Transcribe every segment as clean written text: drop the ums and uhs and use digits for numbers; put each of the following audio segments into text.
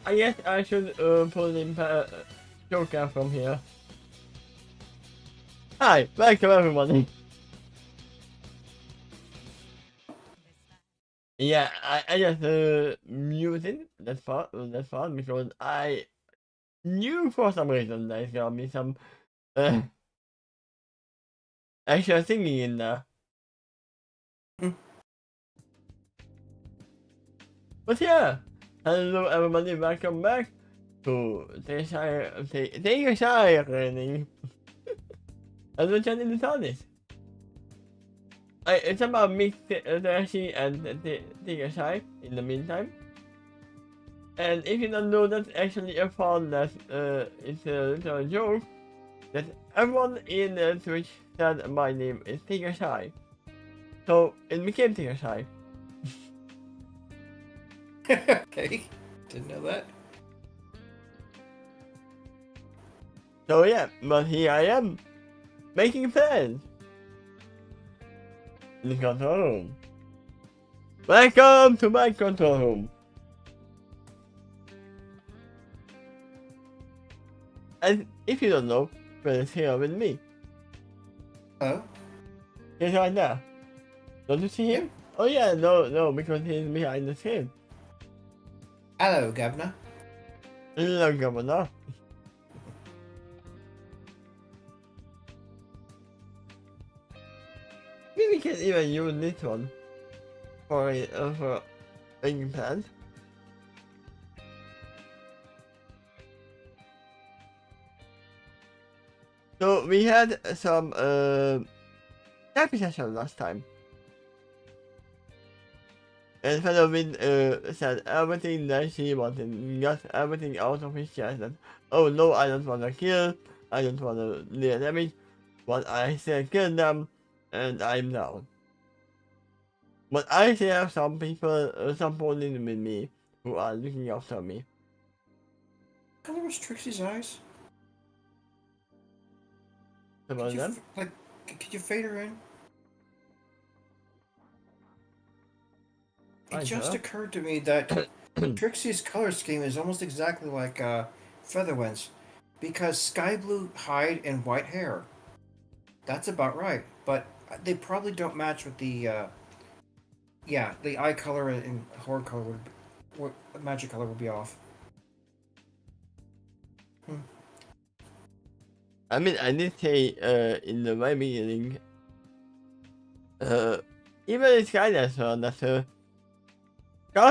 I guess I should pull in Joker from here. Hi, welcome everybody. Yeah, I just muted that part because I knew for some reason there's gonna be some extra singing in there. But yeah, hello everybody, welcome back to Take a Shire Training. Adventure in the TARDIS. It's about Mick, Tashi, and Take a Shire in the meantime. And if you don't know, that's actually a fun that it's a little joke that everyone in Twitch said my name is Tigger Shy. So it became Tigger Shy. Okay, didn't know that. So yeah, but here I am, making plans. In the control room. Welcome to my control room. And if you don't know, Fred is here with me. Oh? He's right there. Don't you see him? Yep. Oh yeah, no, because he's behind the screen. Hello, Governor. Hello, Governor. Maybe we can even use this one for making plans. So we had some therapy session last time. And Fenowin said everything that she wanted, got everything out of his chest that, oh no, I don't wanna kill, I don't wanna near damage, but I said kill them, and I'm down. But I still have some people, some police with me, who are looking after me. What color was Trixie's eyes? Some of them. Could you fade her in? It just occurred to me that Trixie's color scheme is almost exactly like Featherwind's, because sky blue hide and white hair. That's about right, but they probably don't match with the the eye color and horn color magic color would be off. I mean, I did say in the very beginning, even the Skynet one that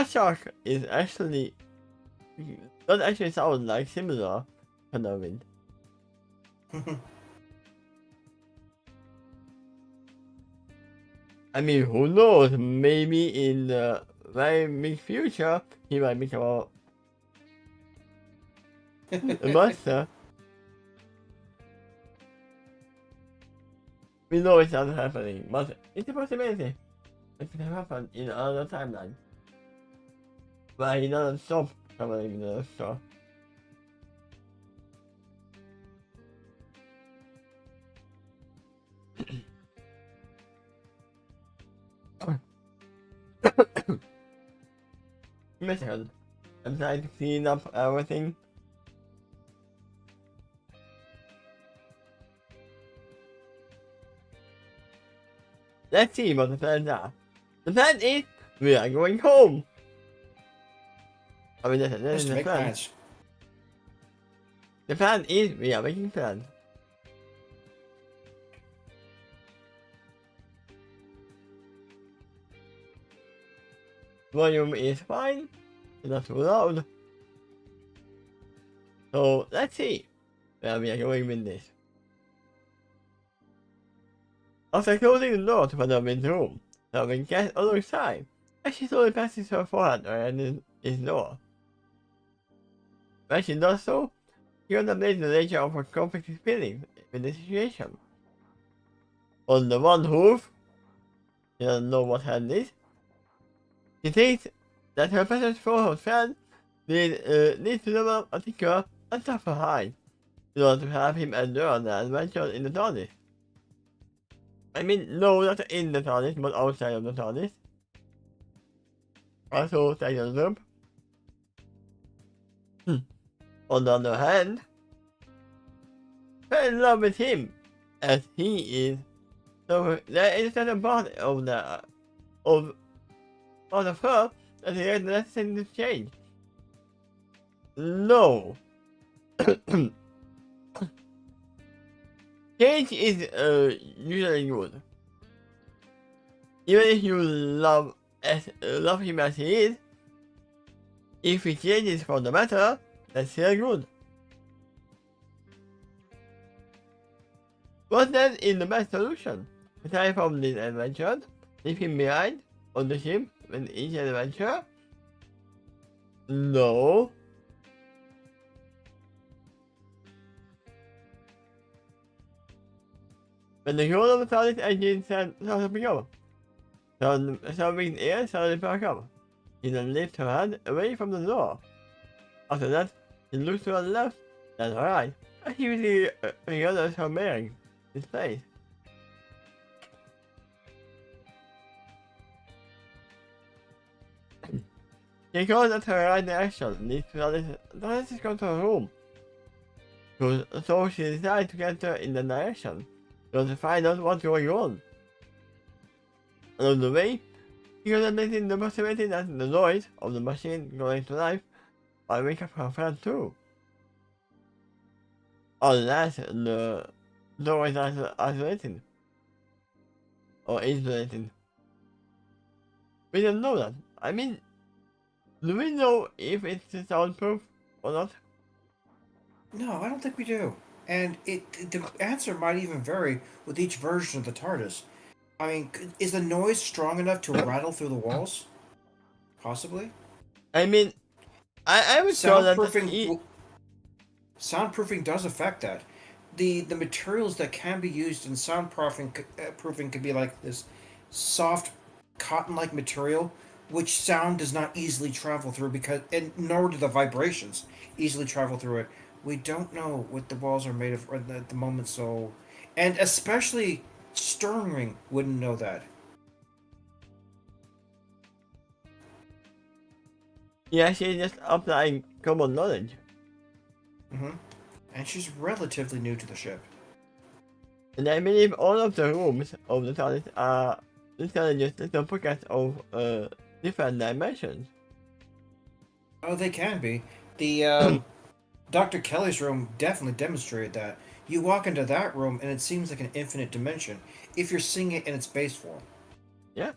Shark is actually not actually sound like similar Fenowin. I mean, who knows? Maybe in the very big future, he might become a monster. We know it's not happening, but it's a possibility. It could happen in another timeline. Where he doesn't stop traveling the store. Mission. I'm trying to clean up everything. Let's see what the plans are. The plan is we are going home. I mean, that's Just the make plan. plans. The plan is we are making plans. Volume is fine, it's not too loud. So let's see where we are going with this. After closing the door to Fenowin's room, Fenowin gets alongside as she slowly passes her forehead around his door. When she does so, she contemplates the nature of her conflicting feelings with the situation. On the one hoof, she doesn't know what hand is. She thinks that her presence for her friend needs to develop a thicker and tougher hide in order to have him endure the adventure in the TARDIS. I mean, no, not in the TARDIS, but outside of the TARDIS. Also, take a look. On the other hand, fell in love with him as he is. So there is another part of her that he has nothing to change. No. Change is usually good. Even if you love him as he is, if he changes for the better, that's still good. What then is the best solution? Aside from this adventure, leave him behind on the ship with each adventure? No. When the goal of the TARDIS engine started to pick up, Selwyn's ears started to back up. He then lifted her hand away from the door. After that, he looked to her left, then her right, and he really realized her bearing, his face. He goes at her right direction, leads to TARDIS control room. So she decided to get her in the direction, to find out what's going on. Along the way, he was admitting the possibility that the noise of the machine going to life might wake up her friend too. Unless the door is isolated. Or insulated. We don't know that. I mean, do we know if it's soundproof or not? No, I don't think we do. And the answer might even vary with each version of the TARDIS. I mean, is the noise strong enough to rattle through the walls? Possibly. I mean, I would sure that soundproofing does affect that. The materials that can be used in soundproofing proofing could be like this soft cotton-like material, which sound does not easily travel through and nor do the vibrations easily travel through it. We don't know what the walls are made of at the moment, so... And especially Sternring wouldn't know that. Yeah, she's just applying common knowledge. And she's relatively new to the ship. And I believe all of the rooms of the TARDIS are literally just little pockets of different dimensions. Oh, they can be. The Dr. Kelly's room definitely demonstrated that. You walk into that room and it seems like an infinite dimension if you're seeing it in its base form. Yeah.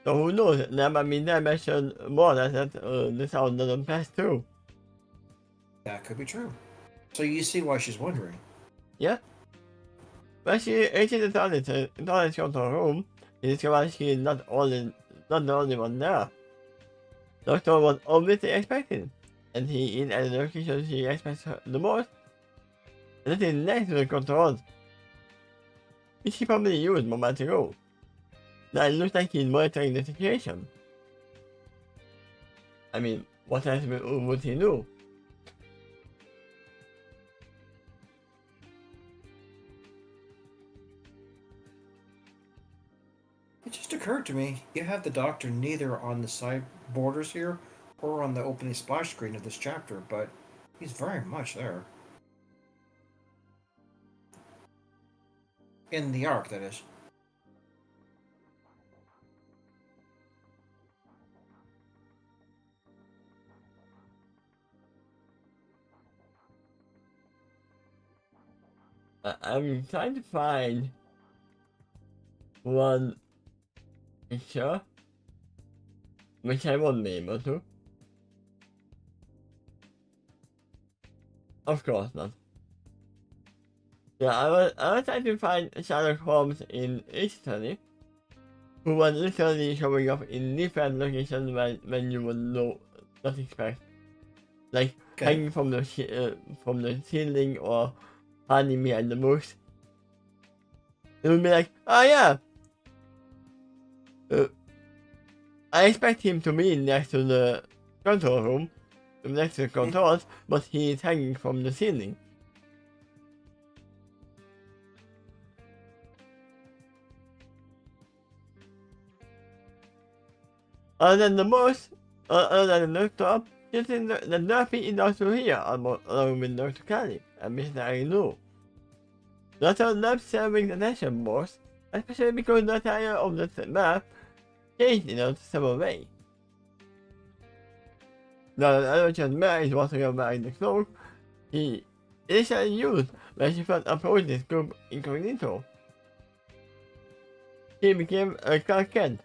So who knows? There might be dimension more that the sound doesn't pass through. That could be true. So you see why she's wondering. Yeah. When she reaches the TARDIS control room, she discovers she is not the only one there. Doctor was obviously expecting, and he is at the location she expects the most. And it is next to the controls, which he probably used moments ago. Now it looks like he's monitoring the situation. I mean, what else would he do? It just occurred to me, you have the Doctor neither on the side borders here or on the opening splash screen of this chapter, but he's very much there. In the arc, that is. I'm trying to find one picture which I won't be able to. Of course not. Yeah, I was trying to find Sherlock Holmes in Italy, who was literally showing up in different locations when you would not expect. Like hanging from the ceiling or hiding behind the books. It would be like, oh yeah, I expect him to be next to the control room, next to the controls, but he is hanging from the ceiling. Other than the most, other than the laptop, Using the Nerfy is also here, along with Dr. Kelly and Mr. Agnew. Dr. loves serving the nation boss, especially because the tire of the map changed in a several ways. Now that Albert's mare is walking around the cloak, he initially used when she first approached this group incognito. He became a Clark Kent.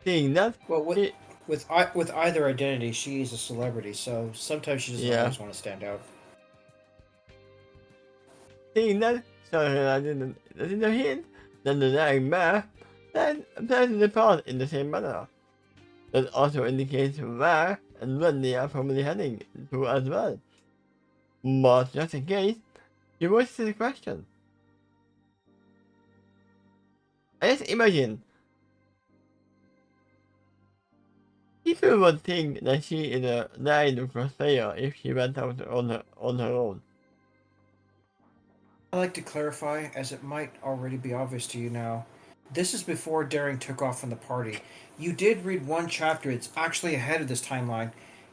Seeing that, Well, with either identity, she's a celebrity, so sometimes she doesn't always want to stand out. Seeing that, Starlight didn't hint that the dying mare then plans to depart in the same manner. That also indicates where and when they are probably heading to as well. But just in case, you voices the question. I just imagine people would think that she is a nine cosplayer if she went out on her own. I'd like to clarify, as it might already be obvious to you now, this is before Daring took off from the party. You did read one chapter, it's actually ahead of this timeline,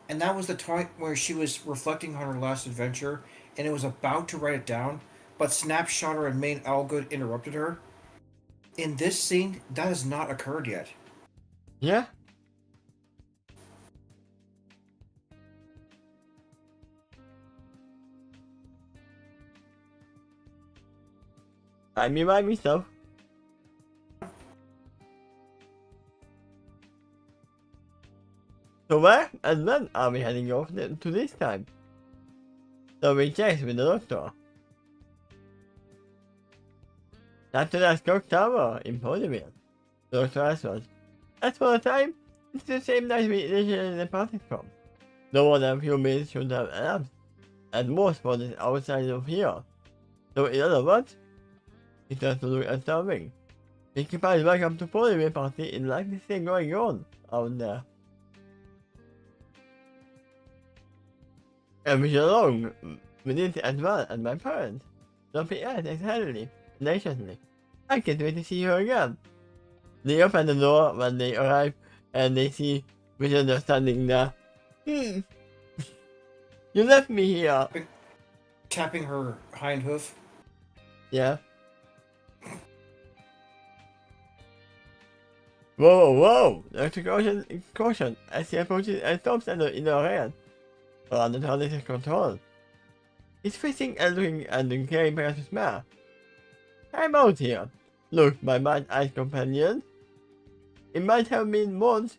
and that was the point where she was reflecting on her last adventure, and it was about to write it down, but Snapshotter and Main Algood interrupted her. In this scene, that has not occurred yet. Yeah? I mean by myself. So where and when are we heading off to this time? So we checked with the doctor. That's the last clock tower in Ponyville. The doctor asked us. As for the time, it's the same night we initially departed from. No more than a few minutes should have elapsed. At most for this outside of here. So in other words, he starts to look unnerving. Pinkie Pie's welcome to Ponyville party is like this thing going on out there. And we along with it as well as my parents. Jumping at excitedly, tenaciously. I can't wait to see her again. They open the door when they arrive and they see Richard standing there. You left me here. Tapping her hind hoof. Yeah. Whoa! Dr. Caution, as he approaches and stops in the area. Around the TARDIS control. He's facing and looking and carrying past his mare. I'm out here. Look, my bright-eyed companion. It might have been months,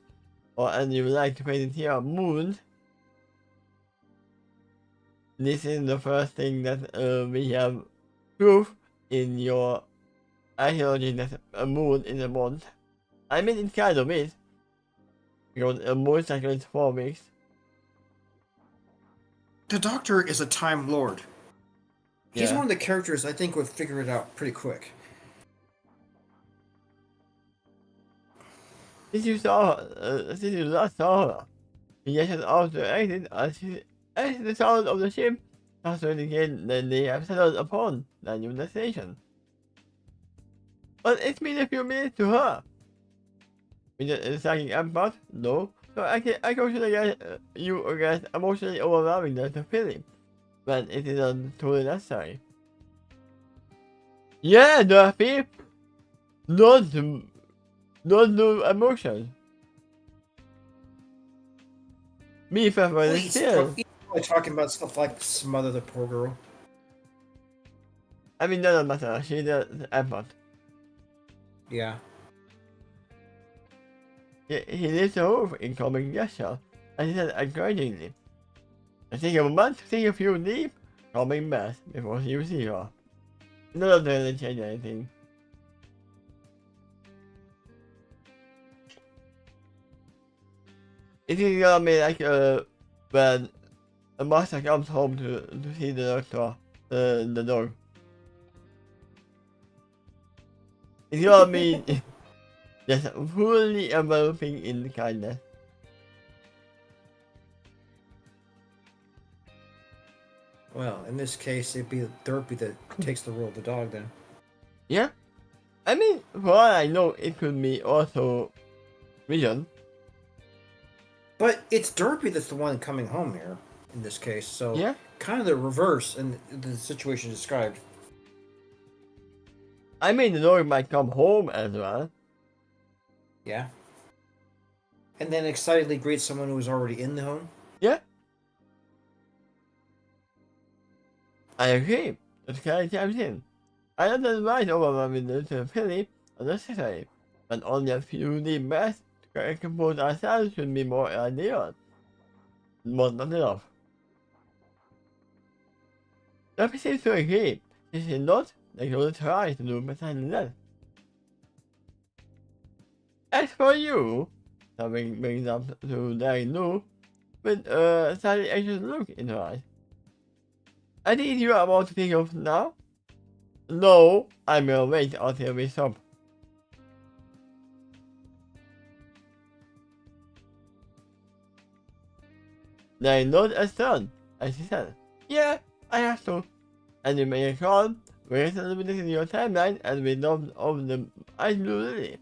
or as you would like to phrase it here, moons. This is the first thing that we have proof in your archaeology that a moon is a month. I mean, it kind of is. Because a moon cycle is 4 weeks. The Doctor is a Time Lord. He's Yeah. one of the characters I think would figure it out pretty quick. Since you last saw her, he has also acted as the sound of the ship has to indicate that they have settled upon the new destination. But it's been a few minutes to her. With the stacking empire, no. So I actually get you against emotionally overwhelming the feeling when it isn't truly necessary. Yeah, Duffy! Don't do emotions. Me prefer He's still. probably talking about stuff like smother the poor girl. I mean, doesn't matter. She's the effort. Yeah. He lifts the roof in calming gesture, and he said encouragingly, I think a month to take a few deep, calming breaths before you see her. None of them change anything. It is gonna be like when a master comes home to see the doctor, the dog. It's gonna be just fully enveloping in kindness. Well, in this case, it'd be Derpy that takes the role of the dog then. Yeah? I mean, for all I know, it could be also Vision. But it's Derpy that's the one coming home here in this case, so Yeah. kind of the reverse in the situation described. I mean, the Lord might come home as well. Yeah. And then excitedly greet someone who was already in the home. Yeah. I agree. That's kind of chimes in. I don't advise overwhelming the little Philly unnecessary, but only a few deep breaths to compose ourselves should be more ideal. But not enough. That seems to agree. This is not like will try to do better than that. As for you, something brings up to Larry Lou with a slightly anxious look in her eyes. I think you are about to think of now? No, I will wait until we stop. Larry nodded a stern, as he said, yeah, I have to. And you may recall, we're celebrating your timeline and we loved of the ice blue lily.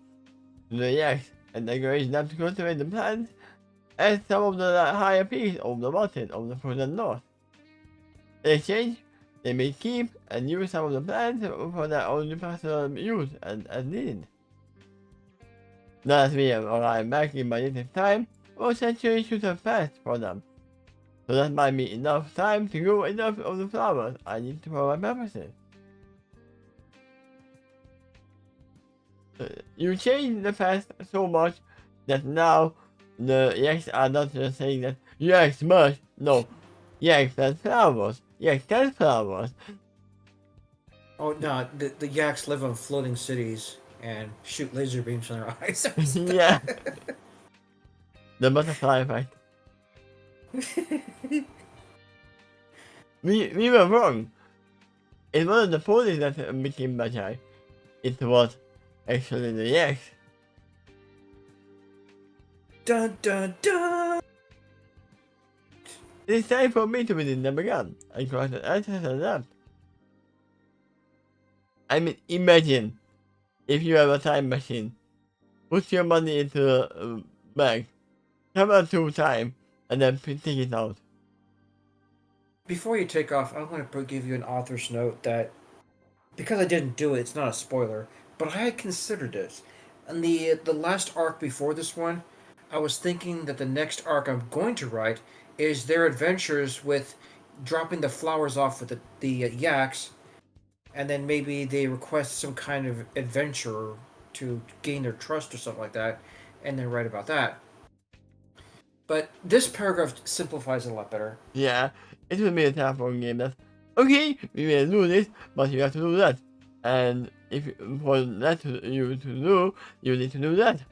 The yaks and encouraged them to cultivate the plants and some of the higher peaks of the mountain of the frozen north. In exchange, they may keep and use some of the plants for their own personal use as needed. Now that we have arrived back in my native time, a century should have passed for them. So that might be enough time to grow enough of the flowers I need for my purposes. You changed the past so much that now the yaks are not just saying that yaks must, no, yaks and flowers, yaks and flowers. Oh no, the yaks live on floating cities and shoot laser beams in their eyes. Yeah, the butterfly effect. We were wrong. It wasn't the ponies that became magi. It was actually the yaks. Dun dun dun! It is time for me to visit them again. I got an answer to that. I mean, imagine if you have a time machine. Put your money into the bag, travel through time, and then take it out. Before you take off, I want to give you an author's note that because I didn't do it, it's not a spoiler, but I had considered it. And the last arc before this one, I was thinking that the next arc I'm going to write is their adventures with dropping the flowers off with the yaks, and then maybe they request some kind of adventure to gain their trust or something like that, and then write about that. But this paragraph simplifies it a lot better. Yeah, it will be a telephone game that, okay, we will do this, but you have to do that. And if for that you to do, you need to do that.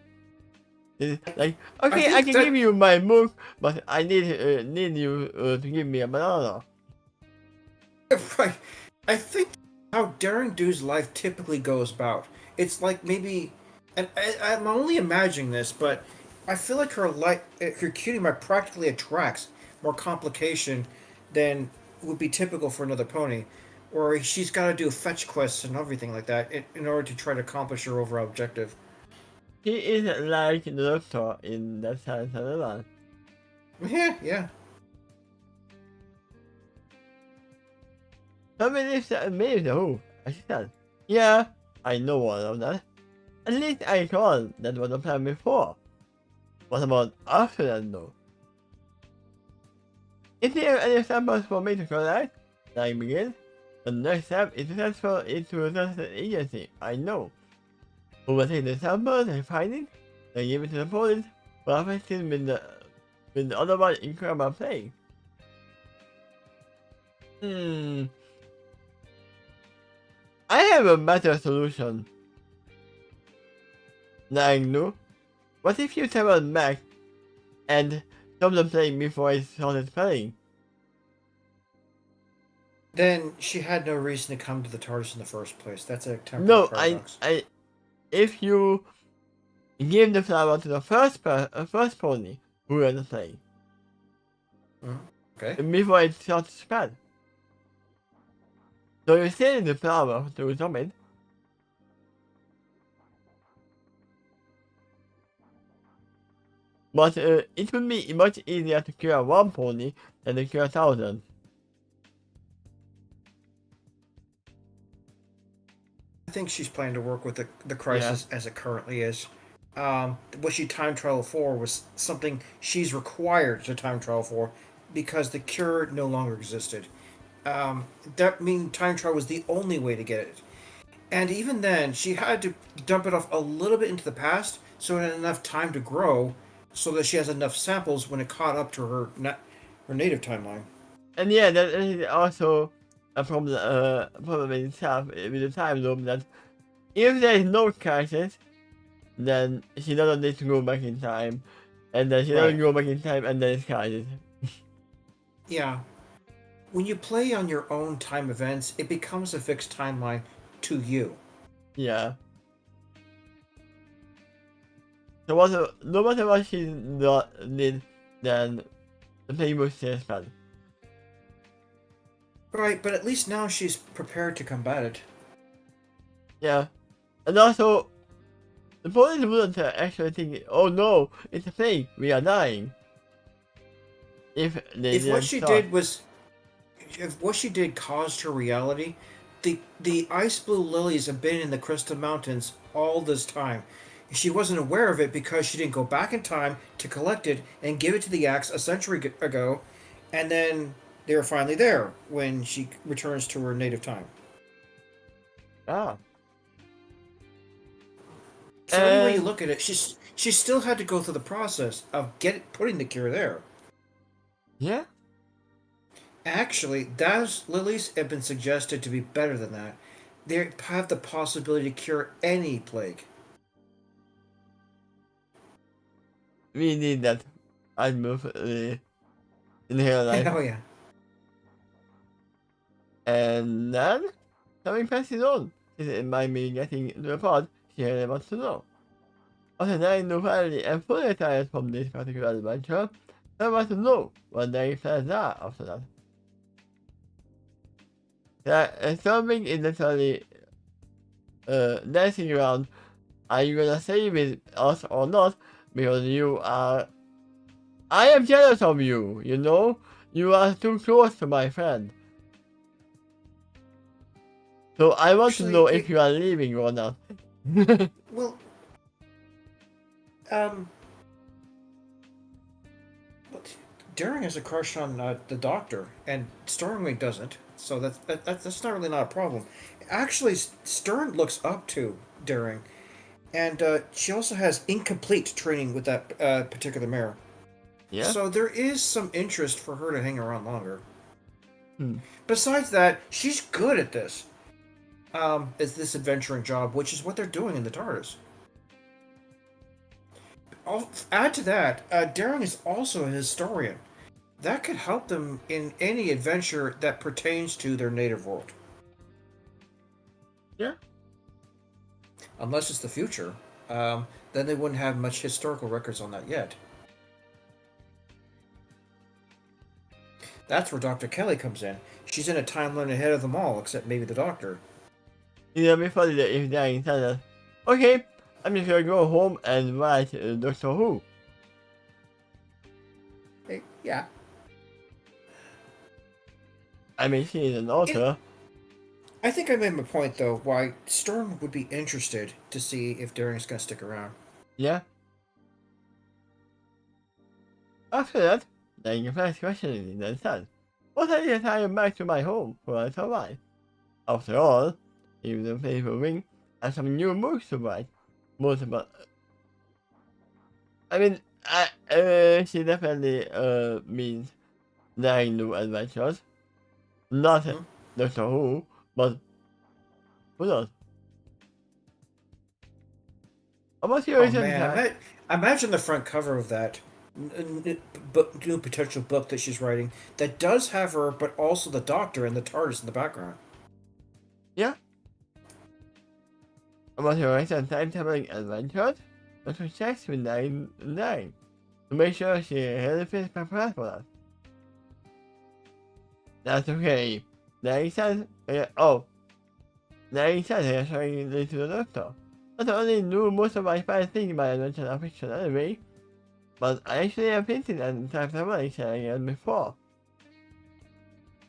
It's like, okay, I can give you my book, but I need you to give me a banana. Right. I think how Daring Do's life typically goes about. It's like maybe, and I'm only imagining this, but I feel like her cutie mark practically attracts more complication than would be typical for another pony, or she's got to do fetch quests and everything like that in order to try to accomplish her overall objective. He is like the doctor in that sense as well. Yeah. Somebody lives the who? I said, yeah, I know all of that. At least I recall that was the plan before. What about after that though? Is there any samples for me to collect? I begin. The next step is to transfer it to a trusted agency I know. Who will take the samples and find it, then give it to the police, perfected with the otherwise incredible play. I have a better solution. Nagnu, what if you travel back and stop the plane before it started playing? Then she had no reason to come to the TARDIS in the first place. That's a temporal paradox. If you give the flower to the first pony who ran the plane. Okay. Before it starts to spread. So you send the flower to Summit. But it would be much easier to cure one pony than to cure 1,000. I think she's planning to work with the crisis as it currently is. What she time traveled for was something she's required to time travel for because the cure no longer existed. That means time travel was the only way to get it. And even then, she had to dump it off a little bit into the past so it had enough time to grow so that she has enough samples when it caught up to her native timeline. And yeah, that is also a problem in itself with the time loop, that if there is no crisis, then she doesn't need to go back in time, and then she doesn't go back in time, and then it's crisis. Yeah. When you play on your own time events, it becomes a fixed timeline to you. Yeah. So no matter what she did, then the playbook stays bad. Right, but at least now she's prepared to combat it. Yeah. And also, the police wouldn't actually think, oh no, it's a fake, we are dying. If what she did caused her reality, the ice blue lilies have been in the Crystal Mountains all this time. She wasn't aware of it because she didn't go back in time to collect it and give it to the Axe a century ago, and then they were finally there when she returns to her native time. Ah. So any way you look at it, she still had to go through the process of putting the cure there. Yeah. Actually, those lilies have been suggested to be better than that. They have the possibility to cure any plague. We need that. I'd move in her life. Oh yeah. And then, something passes on. It might be getting to the part she really wants to know. After dying finally and fully retired from this particular adventure, I want to know what their plans are after that. Something is literally dancing around. Are you gonna stay with us or not? Because you are... I am jealous of you, you know? You are too close to my friend. So I want to know if you are leaving or not. Well, Daring has a crush on the Doctor, and Stormwing doesn't. So that's not really not a problem. Actually, Stern looks up to Daring, and she also has incomplete training with that particular mare. Yeah. So there is some interest for her to hang around longer. Hmm. Besides that, she's good at this. Is this adventuring job, which is what they're doing in the TARDIS. I'll add to that, Daring is also a historian. That could help them in any adventure that pertains to their native world. Yeah. Unless it's the future. Then they wouldn't have much historical records on that yet. That's where Dr. Kelly comes in. She's in a timeline ahead of them all, except maybe the Doctor. You know, before if Daring said that, okay, I'm just gonna go home and write Doctor Who. Hey, yeah. I mean, she is an author. I think I made my point, though, why Stern would be interested to see if Daring's going to stick around. Yeah. After that, Daring first questioning then said, what idea I am back to my home for I survive? After all, even the faithful ring and some new books to write. Multiple. I mean, she definitely means Daring new adventures. Not Doctor Who, but who knows? About your imagine the front cover of that new potential book that she's writing that does have her, but also the Doctor and the TARDIS in the background. Yeah. About your recent time-traveling adventures, Dr. checks with Daring to make sure she really feels prepared for that. That's okay. Daring says, Daring says showing this to the Doctor. Not only knew most of my fine things by adventure and fiction anyway, But I actually have hinted at the time travel again before.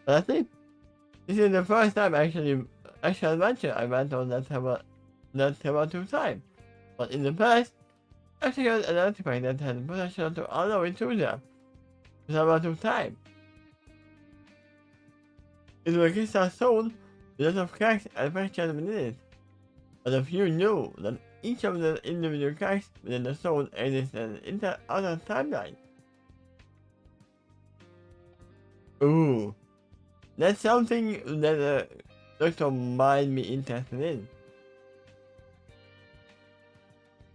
But I think this is the first time actual adventure I went on that travel through time. But in the past, I figured an artifact that had the potential to allow intruder to travel through time. It was a crystal stone with lots of cracks and fractures within it. But a few knew that each of the individual cracks within the stone existed in the other timeline. Ooh, that's something that the doctor might be interested in.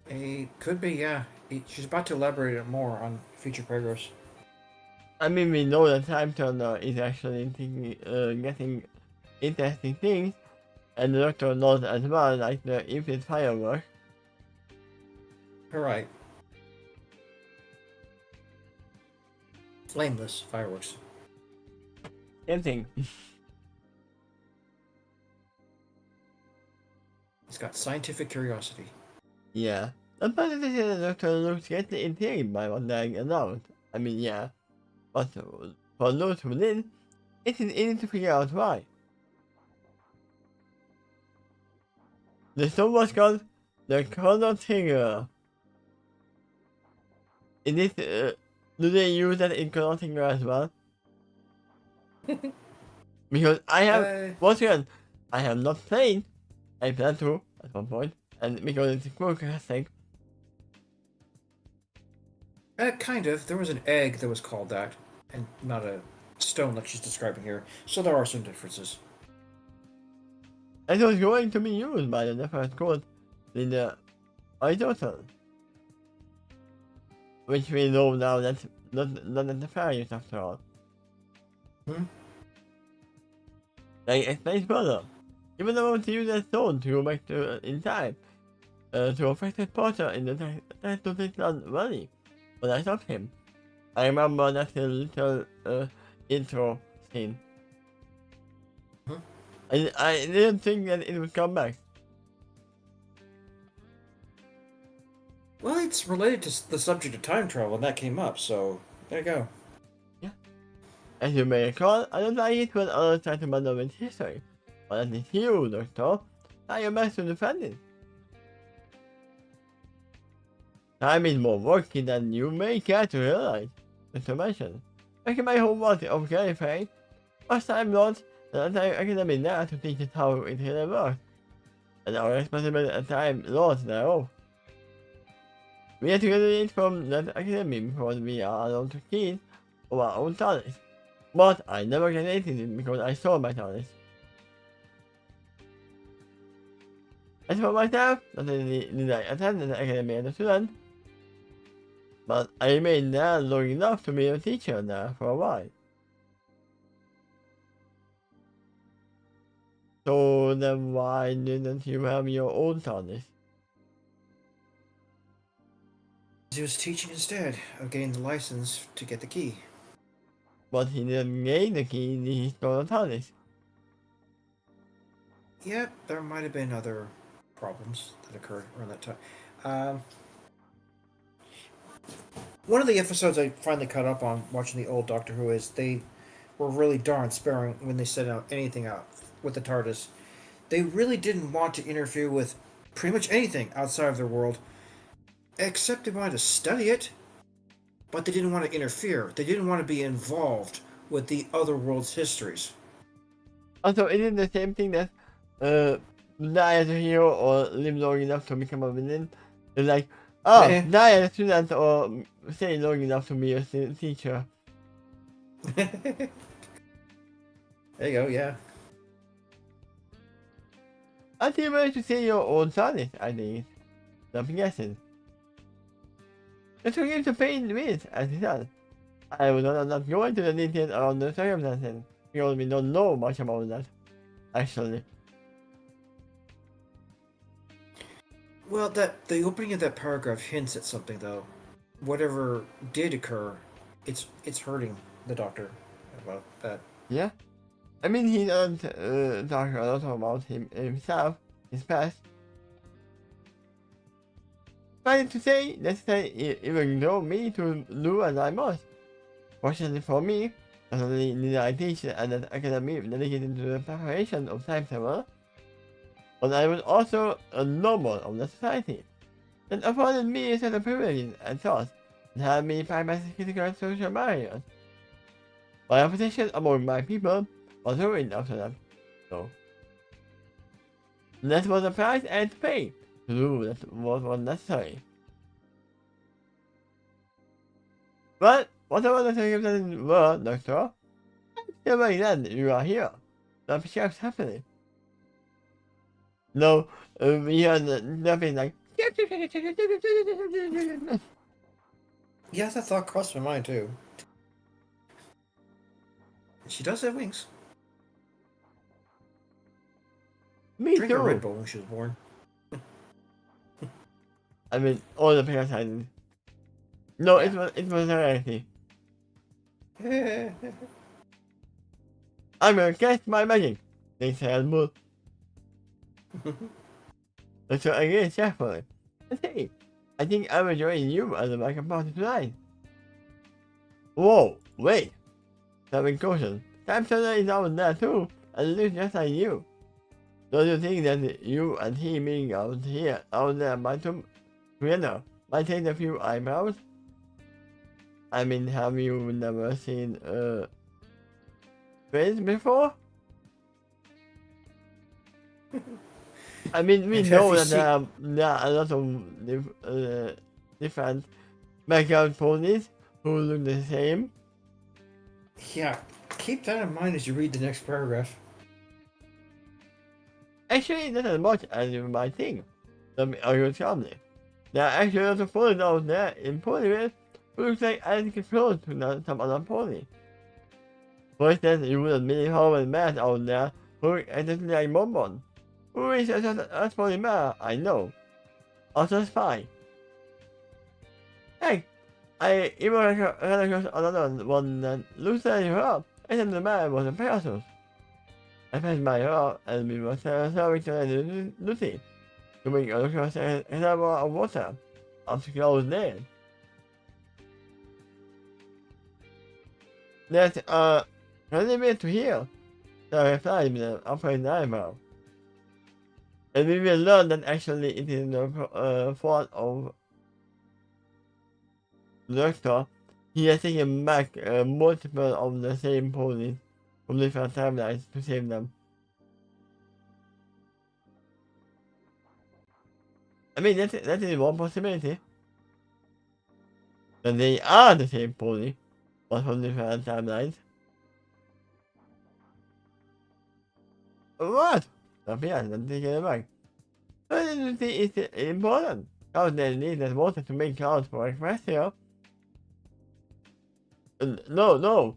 It could be, yeah. She's about to elaborate it more on future paragraphs. I mean, we know that Time Turner is actually getting interesting things, and the Doctor knows as well, like the infinite fireworks. Alright. Flameless fireworks. Same thing. It's got scientific curiosity. Yeah. The positive is the Doctor looks greatly intrigued by what they announced. I mean, yeah. But for those within, it is easy to figure out why. The stone was called the Chrono Trigger. Is it, do they use that in Chrono Trigger as well? Because I have, once again, I have not played. I plan to at one point, and because it's a cool classic. Kind of. There was an egg that was called that, and not a stone like she's describing here. So there are some differences. And it was going to be used by the first code in the Aristotle. Which we know now that's not nefarious after all. Like, explains further. Even though I want to use that stone to go back to in time, to affect the porter in the Tactical Valley, when I stopped him. I remember that little intro scene. I didn't think that it would come back. Well, it's related to the subject of time travel, and that came up, so there you go. Yeah. As you may recall, I don't like it when others try to meddle with history. But that is you, Doctor. Try your best to defend it. Time is more worky than you may care to realize. Not to mention, making my whole world of clarifying, first time Lords, the entire academy there to teach us how it really works. And our responsibility at time Lords thereof. We have to graduate from that academy before we are allowed to keep our own TARDIS. But I never graduated it because I saw my TARDIS. As for myself, not only did I attend the academy as a student, but I remained there long enough to be a teacher there for a while. So then why didn't you have your own TARDIS? He was teaching instead of getting the license to get the key. But he didn't gain the key, he stole the TARDIS. Yep, there might have been other problems that occurred around that time. One of the episodes I finally caught up on watching the old Doctor Who is they were really darn sparing when they set out anything out with the TARDIS. They really didn't want to interfere with pretty much anything outside of their world, except they wanted to study it, but they didn't want to interfere. They didn't want to be involved with the other world's histories. Also, is it the same thing that die as a hero or live long enough to become a villain? It's like, oh, die as a student or stay long enough to be a teacher. There you go, yeah. Until you manage to see your own TARDIS, I think. I'm guessing. Just to give the pain with, as he said. I will not go into the details around the circumstances, because we don't know much about that, actually. Well, the opening of that paragraph hints at something, though. Whatever did occur, it's hurting the Doctor about that. Yeah. I mean, he doesn't talk a lot about himself, his past. Trying to say that they even drove me to do as I must. Fortunately for me, not only did I teach at an academy dedicated to the preparation of time travel, but I was also a noble of the society. That afforded me a set of privileges and thoughts that had me bypass critical social barriers. My reputation among my people was ruined after that, so that was the price I had to pay to do what was necessary. But whatever the circumstances were, Doctor, I'm still very glad you are here. The perhaps happening. No, we heard nothing like. Yes, that thought crossed my mind too. She does have wings. Me Drink a Red too. Bull when she was born. I mean, all the parasites. No, Yeah. it was reality. I'm gonna cast my magic. They said, "Bull." So I get carefully. And hey, I think I will join you as a backup party tonight. Whoa, wait. Having caution. Time Turner is out there too, and looks just like you. Don't you think that you and he being out there together might take a few eyebrows? I mean, have you never seen twins before? I mean, we And have know you that seen- there are a lot of different backyard ponies who look the same. Yeah, keep that in mind as you read the next paragraph. Actually, not as much as you might think. Some are your family. There are actually a lot of ponies out there in Ponyville who look like identical clothes to some other pony. For instance, you wouldn't meet Howard Matt out there who look exactly like Bonbon. Who is a pony man, I know. Also spy. Heck, I even ran across another one that looks like her, except the man was a Pegasus. I passed by her and we were serving to Lucy to make a look across a reservoir of water of the closed land. There's only way to hear, so I replied with an upraised eyebrow. And we will learn that actually it is the fault of the doctor. He has taken back multiple of the same ponies from different timelines to save them. I mean, that is one possibility. That they are the same pony, but from different timelines. What? Yes, I'm taking it back. It's important. How they need that water to make clouds for Equestria. No.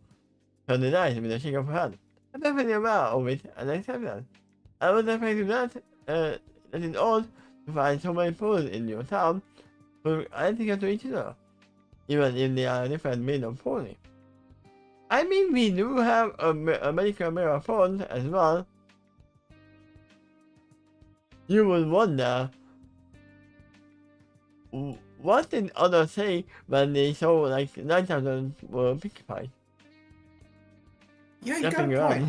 Her denies with a shake of her head. I'm definitely aware of it and I accept that. I was afraid of that, that it's odd to find so many pools in your town who are identical to each other, even if they are different made of pony. I mean, we do have a medical mirror pond as well. You would wonder, what did others say when they saw like 9,000 were pickpockets? Yeah, you got a point.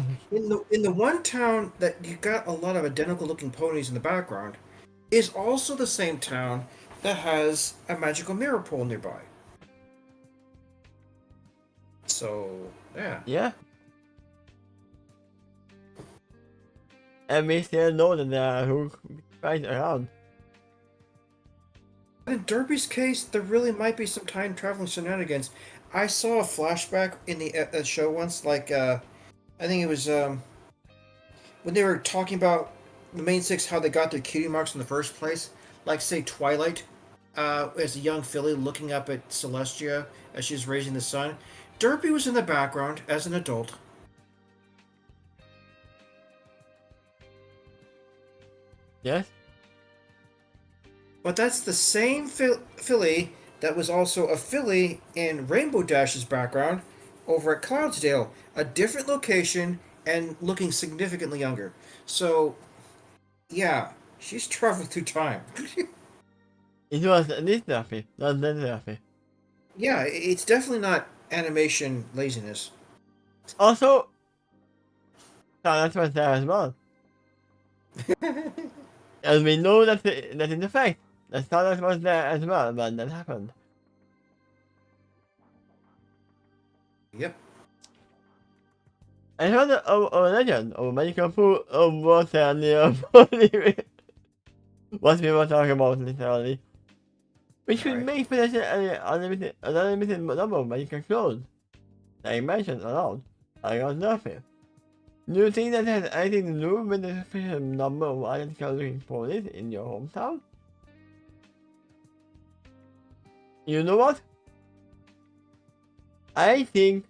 In the one town that you got a lot of identical looking ponies in the background is also the same town that has a magical mirror pool nearby. So yeah. Yeah. And we still know that there are who fight around. In Derby's case, there really might be some time traveling shenanigans. I saw a flashback in the show once, like I think it was when they were talking about the main six, how they got their cutie marks in the first place. Like say Twilight, as a young filly looking up at Celestia as she's raising the sun. Derby was in the background as an adult. Yes? But that's the same filly that was also a filly in Rainbow Dash's background over at Cloudsdale, a different location and looking significantly younger. So, yeah, she's traveled through time. It was this happy, not that happy. Yeah, it's definitely not animation laziness. Also, Stardust was there as well. And we know that that is the fact. That Stardust was there as well when that happened. Yep. I heard a legend of medical pool of water near body. What we were talking about literally. Which would Right. make potentially an unlimited number of medical clothes. I mentioned around. I got nothing. Do you think that has anything to do with the sufficient number of identical looking ponies in your hometown? You know what? I think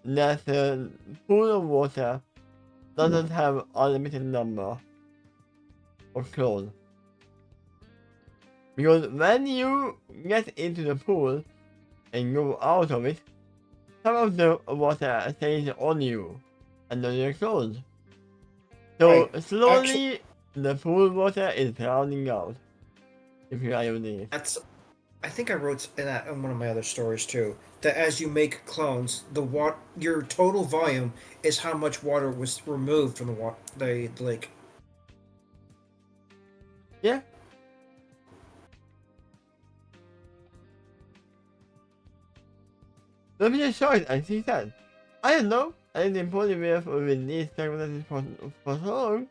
that the pool of water doesn't have unlimited number of clothes. Because when you get into the pool and go out of it, some of the water stays on you and on your clothes. So Right. slowly the pool water is drowning out. If you are using it. That's. I think I wrote in that in one of my other stories too. That as you make clones, your total volume is how much water was removed from the lake. Yeah. Let me just show it and see that. I don't know. I didn't put it with these technologies for so long.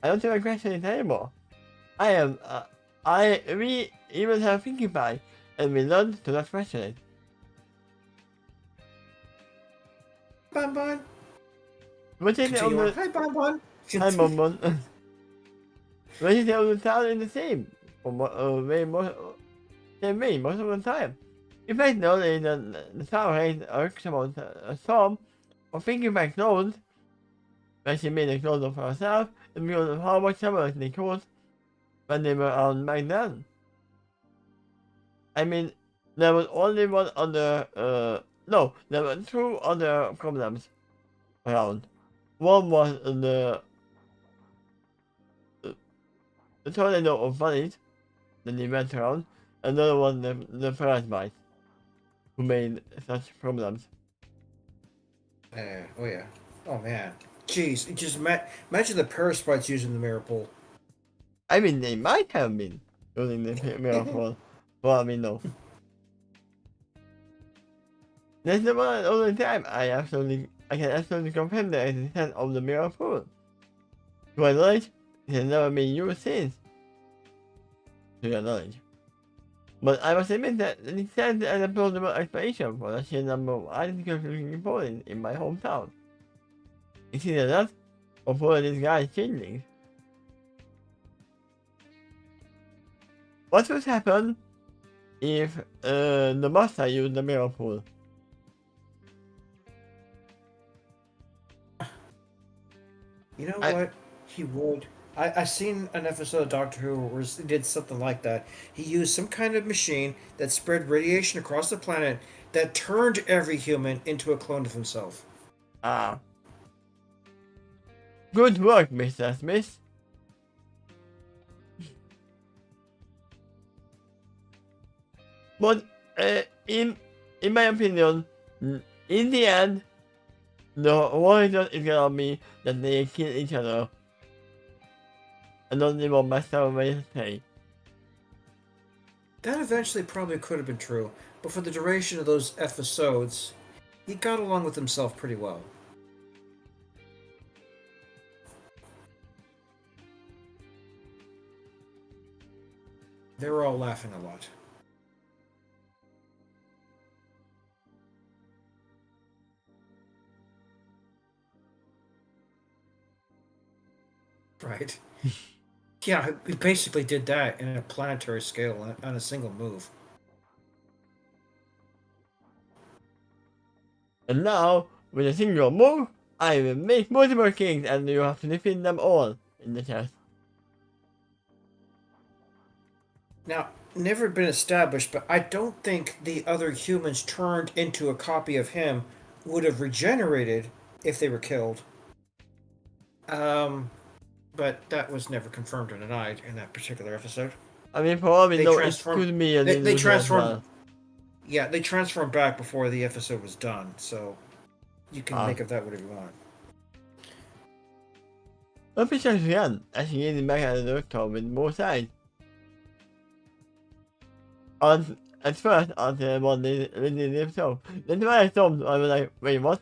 I don't even question it anymore. We even have thinking by, and we learned to not question it. Bon Bon. What is the Continue on. other Hi, Bon Bon. time moment? What is the other town in the same? Same way most of the time. In fact, only the town has irks about a storm of thinking by clothes, when she made the clothes of herself, and because of how much summer they caused when they were on back then. I mean, there was only one other, no, there were two other problems around. One was the tornado of bunnies that they went around, another one the frostbite, who made such problems. Oh yeah. Oh man. Jeez. Imagine the parasites using the mirror pool. I mean, they might have been using the miracle. Well, I mean, no. That's the one all the time. I can absolutely confirm the existence of the miracle. To my knowledge, it has never been used since. To your knowledge. But I must admit that it stands as a plausible explanation for the sheer number of identical looking Poland in my hometown. It's either that, or for this guy's changelings. What would happen if the master used the mirror pool? You know what? He would. I seen an episode of Doctor Who where he did something like that. He used some kind of machine that spread radiation across the planet that turned every human into a clone of himself. Ah. Good work, Mr. Smith. But in my opinion, in the end, the origin is gonna be that they kill each other. And don't even mess up what you say. That eventually probably could have been true, but for the duration of those episodes, he got along with himself pretty well. They were all laughing a lot. Right. Yeah, we basically did that in a planetary scale on a single move. And now, with a single move, I will make multiple kings and you have to defeat them all in the chest. Now, never been established, but I don't think the other humans turned into a copy of him would have regenerated if they were killed. But that was never confirmed or denied in that particular episode. I mean, for all we They know, it transform- could be an They illusion as transformed. well. Yeah, they transformed back before the episode was done, so you can make of that whatever you want. One picture again, as he is back at the doctor with both sides. At first, on the one they really live so. Then when I saw him, I was like, wait, what?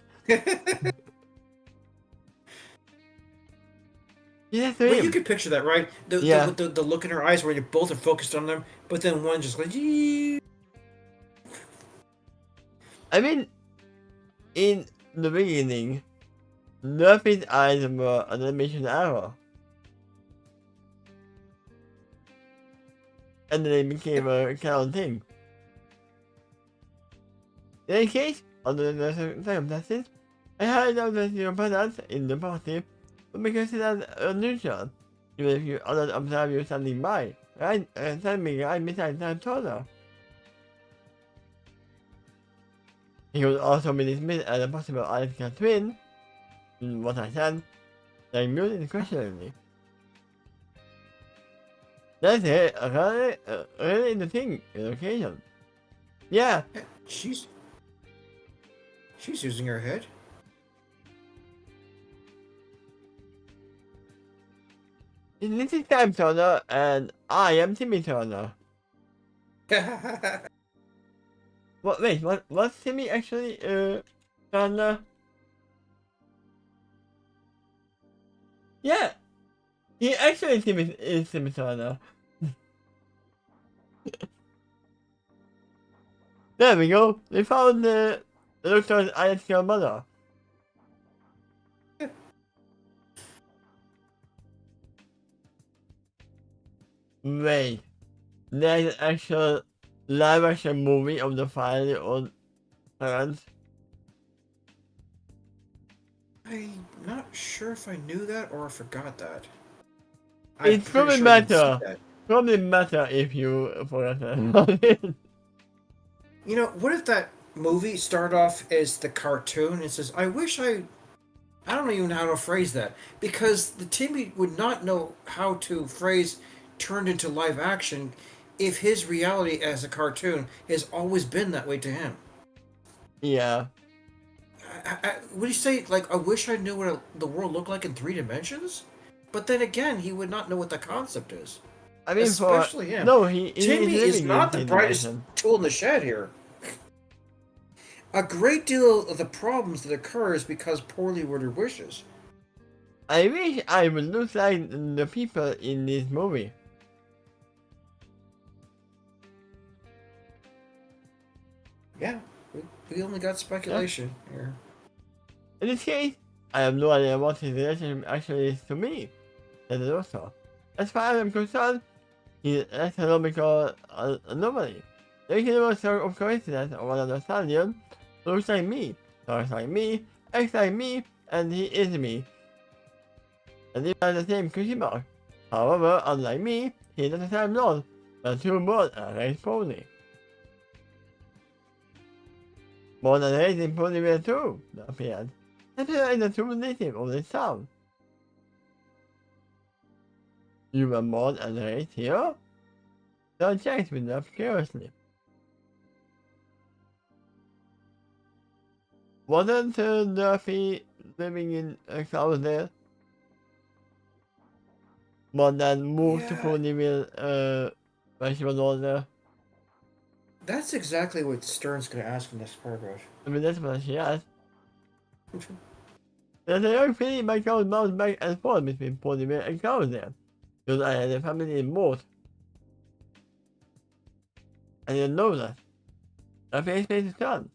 Yes, Well, you him. can picture that, right? Yeah. The look in her eyes where you both are focused on them, but then one just like. I mean, in the beginning, Luffy's eyes were an animation error. And then they became a canon thing. In any case, under the circumstances, I highly doubt that your presence in the party would be considered unusual, even if you others observe you standing by, right? Standing right beside the controller. He would also be dismissed as a possible identical twin, in what I said, like muted questionably. That's it, really interesting location. Yeah. She's using her head. This is Time Turner, and I am Timmy Turner. What? Wait, what's Timmy actually, Turner? Yeah! He actually is Timmy Turner. There we go! We found the Doctor's identical mother. Wait, there's an actual live action movie of the 5-year-old parents? I'm not sure if I knew that or I forgot that. It's probably better. Probably better if you forgot that. You know, what if that movie started off as the cartoon and says, I don't even know how to phrase that. Because the Timmy would not know how to phrase turned into live action if his reality as a cartoon has always been that way to him. Yeah. Would he say, like, I wish I knew what the world looked like in 3 dimensions? But then again, he would not know what the concept is. I mean, especially him. No, Timmy is not the brightest tool in the shed here. A great deal of the problems that occur is because poorly worded wishes. I wish I would look like the people in this movie. Yeah, we only got speculation here. In this case, I have no idea what his relationship actually is to me, said the doctor. As far as I'm concerned, he is an astronomical anomaly. The universe of coincidence of another stallion looks like me, talks like me, acts like me, and he is me. And even has the same question mark. However, unlike me, he is not a Time Lord, but 2 more are raised pony. More than raising pony were too, that appeared. That is the true native of this town. You were born and raised here? John checked with them curiously. Wasn't Duffy living in a house there? But then moved to Ponyville when she was older. That's exactly what Stern's going to ask in this paragraph. I mean, that's what she asked. There's a young filly my cows bounced back and forth between Ponyville and Cowsdale, because I had a family in both. I didn't know that. I faced space to turn.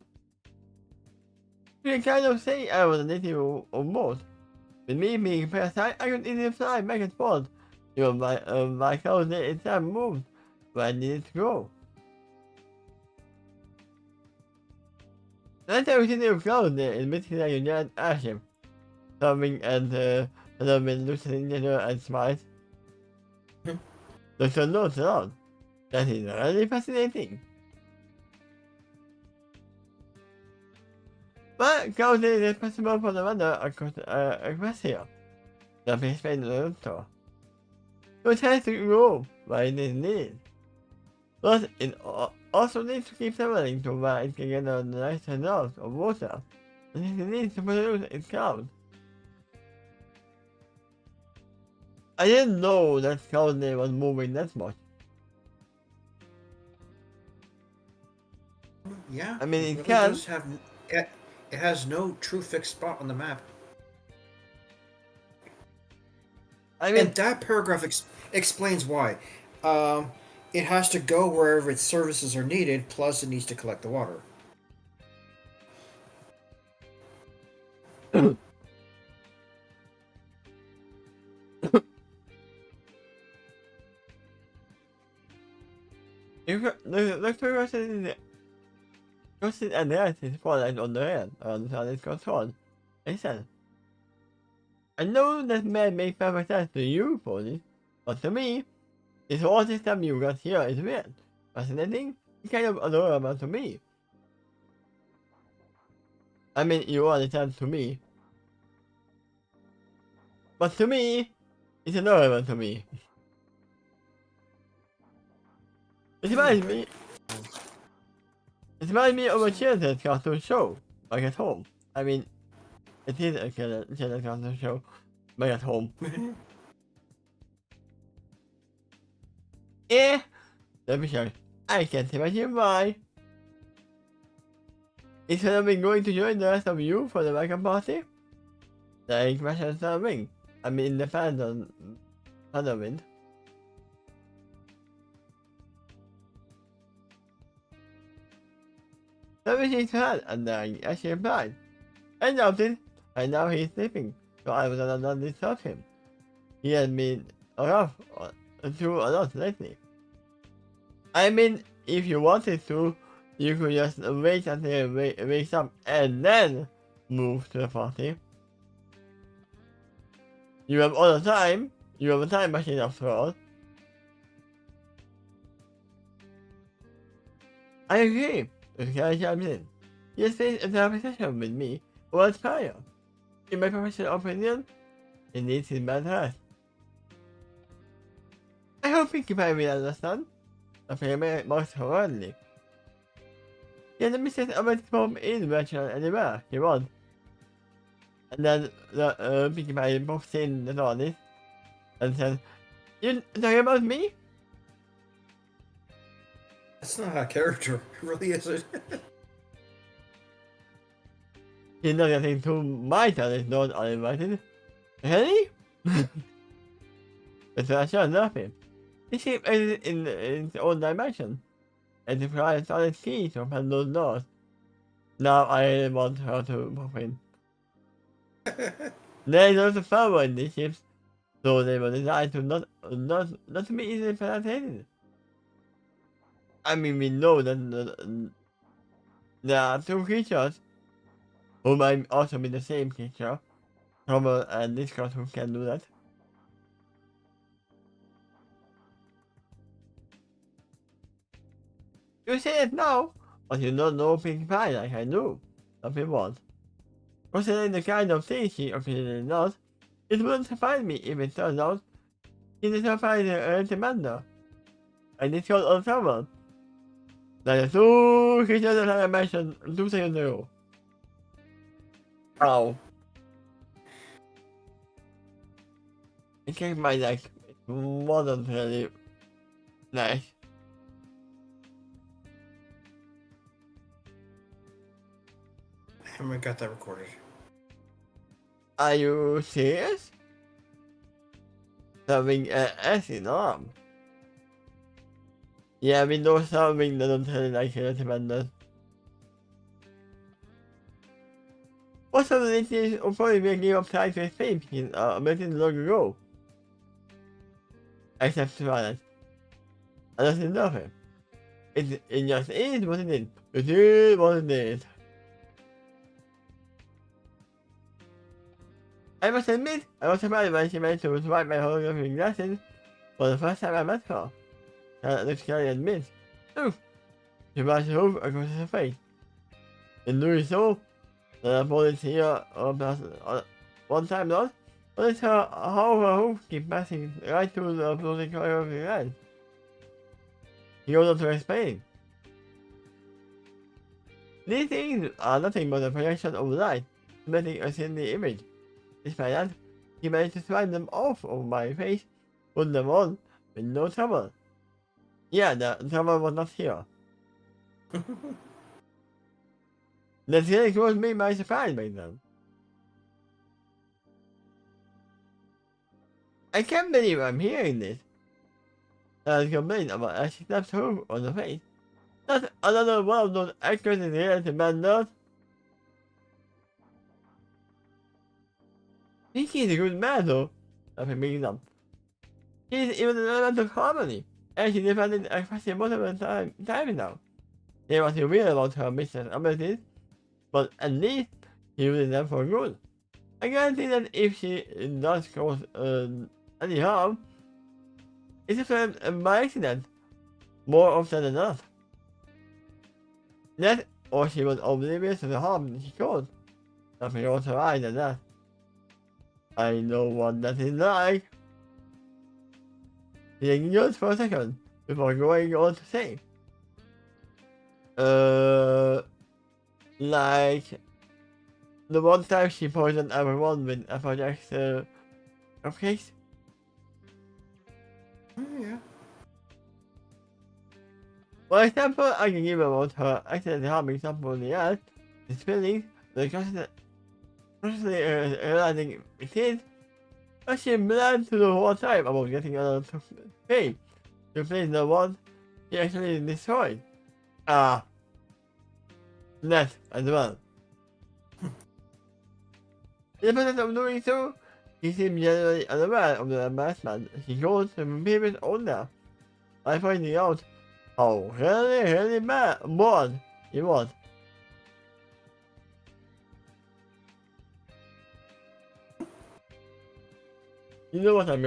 You can kind of say I was a native of both. With me being a parasite, I could easily fly back and forth. Even my Cowsdale itself moved where I needed to go. That's everything of Cowsdale is basically like a giant airship. Serving and been loosening together and smart. There's a note around. That is really fascinating. But Cowsdale is possible for the weather across here. The place made the doctor. So it has to go where it is needed. But it also needs to keep traveling to where it can get a nice amount of water, and it needs to produce its cloud. I didn't know that cloud was moving that much. Yeah, I mean, it it really can. does have. It has no true fixed spot on the map. I mean, And that paragraph explains why. Um, it has to go wherever its services are needed, plus it needs to collect the water. the question analysis falls on the end on its control. I said, I know that may make perfect sense to you, Pony, but to me, this whole system you got here is weird, fascinating, and kind of adorable to me. I mean, you understand to me. But to me, it's adorable to me. It reminds me, it reminds me of a children's cartoon show, like at home. I mean, it is a children's cartoon show, like at home. Eh, let me check. I can't imagine why. Instead of me going to join the rest of you for the welcome party, the questions are ring. I mean, the fandom wind. Everything had, and then I she replied. I noticed, and now he's sleeping, so I was not disturb him. He has been rough through a lot lately. I mean, if you wanted to, you could just wait until he wakes up and then move to the party. You have all the time. You have a time machine after all. I agree. The guy chimes in. He has faced a conversation with me once prior. In my professional opinion, it needs his bad rest. I hope Pinkie Pie will understand. The family most thoroughly. He had a message about his home in virtual anywhere he wants. And then the Pinkie Pie pops in the TARDIS and says, "You talking about me?" That's not a character. It really isn't. He's not getting to my TARDIS, not uninvited. Really? But I sure love him. He seems in its own dimension. And the prize TARDIS key to open those doors. Now I want her to pop in. There is also power in these ships, so they were designed to not to be easily penetrated. I mean, we know that there are two creatures who might also be the same creature, Homer and Discord, who can do that. You say it now, but you don't know Pinkie Pie like I do. Some people won't. Considering the kind of thing she occasionally does, it wouldn't surprise me if it turns out she's a surprising commander. And it's called Untravel. Like the two creatures that I mentioned 2 seconds ago. Ow. It came by like, it wasn't really nice. I haven't got that recorded. Are you serious? Having an acid arm? Yeah, we know something that don't really like it recommended. What's the latest or probably will give up time to escape in a minute long ago? Except Twilight. I don't love him. It just is what it is. It is what it is. I must admit, I was surprised when she managed to swipe my holographic glasses for the first time I met her. Let's carry admit. Oh, she was home across her face. In doing so, the police here one time lost, noticed how her hoof keep passing right through the floating color of the red. He goes on to explain. These things are nothing but a projection of light, making us in the image. Despite that, he managed to swipe them off of my face, put them on, with no trouble. Yeah, the trouble was not here. The feeling was made by surprise by them. I can't believe I'm hearing this. I complained about as she snapped her on the face. Not another one of those actors in here to man does. He's a good man though, after making up. He's even an element of harmony, and she defended expressing multiple times now. There was real about her business abilities, but at least he used them for good. I guarantee that if she does cause any harm, it's by accident, more often than not. That, or she was oblivious to the harm she caused. Nothing else her eyes than that. I know what that is like. He ignored for a second before going on to say, like the one time she poisoned everyone with a project cupcakes. Yeah. For example, I can give about her accidentally harming somebody else, his feelings, the consciously realizing it is, but she planned to the whole time about getting another fame to replace the one she actually destroyed. That as well. In the process of doing so, he seemed generally unaware of the embarrassment she caused the previous owner by pointing out how really bored he was. You know what I'm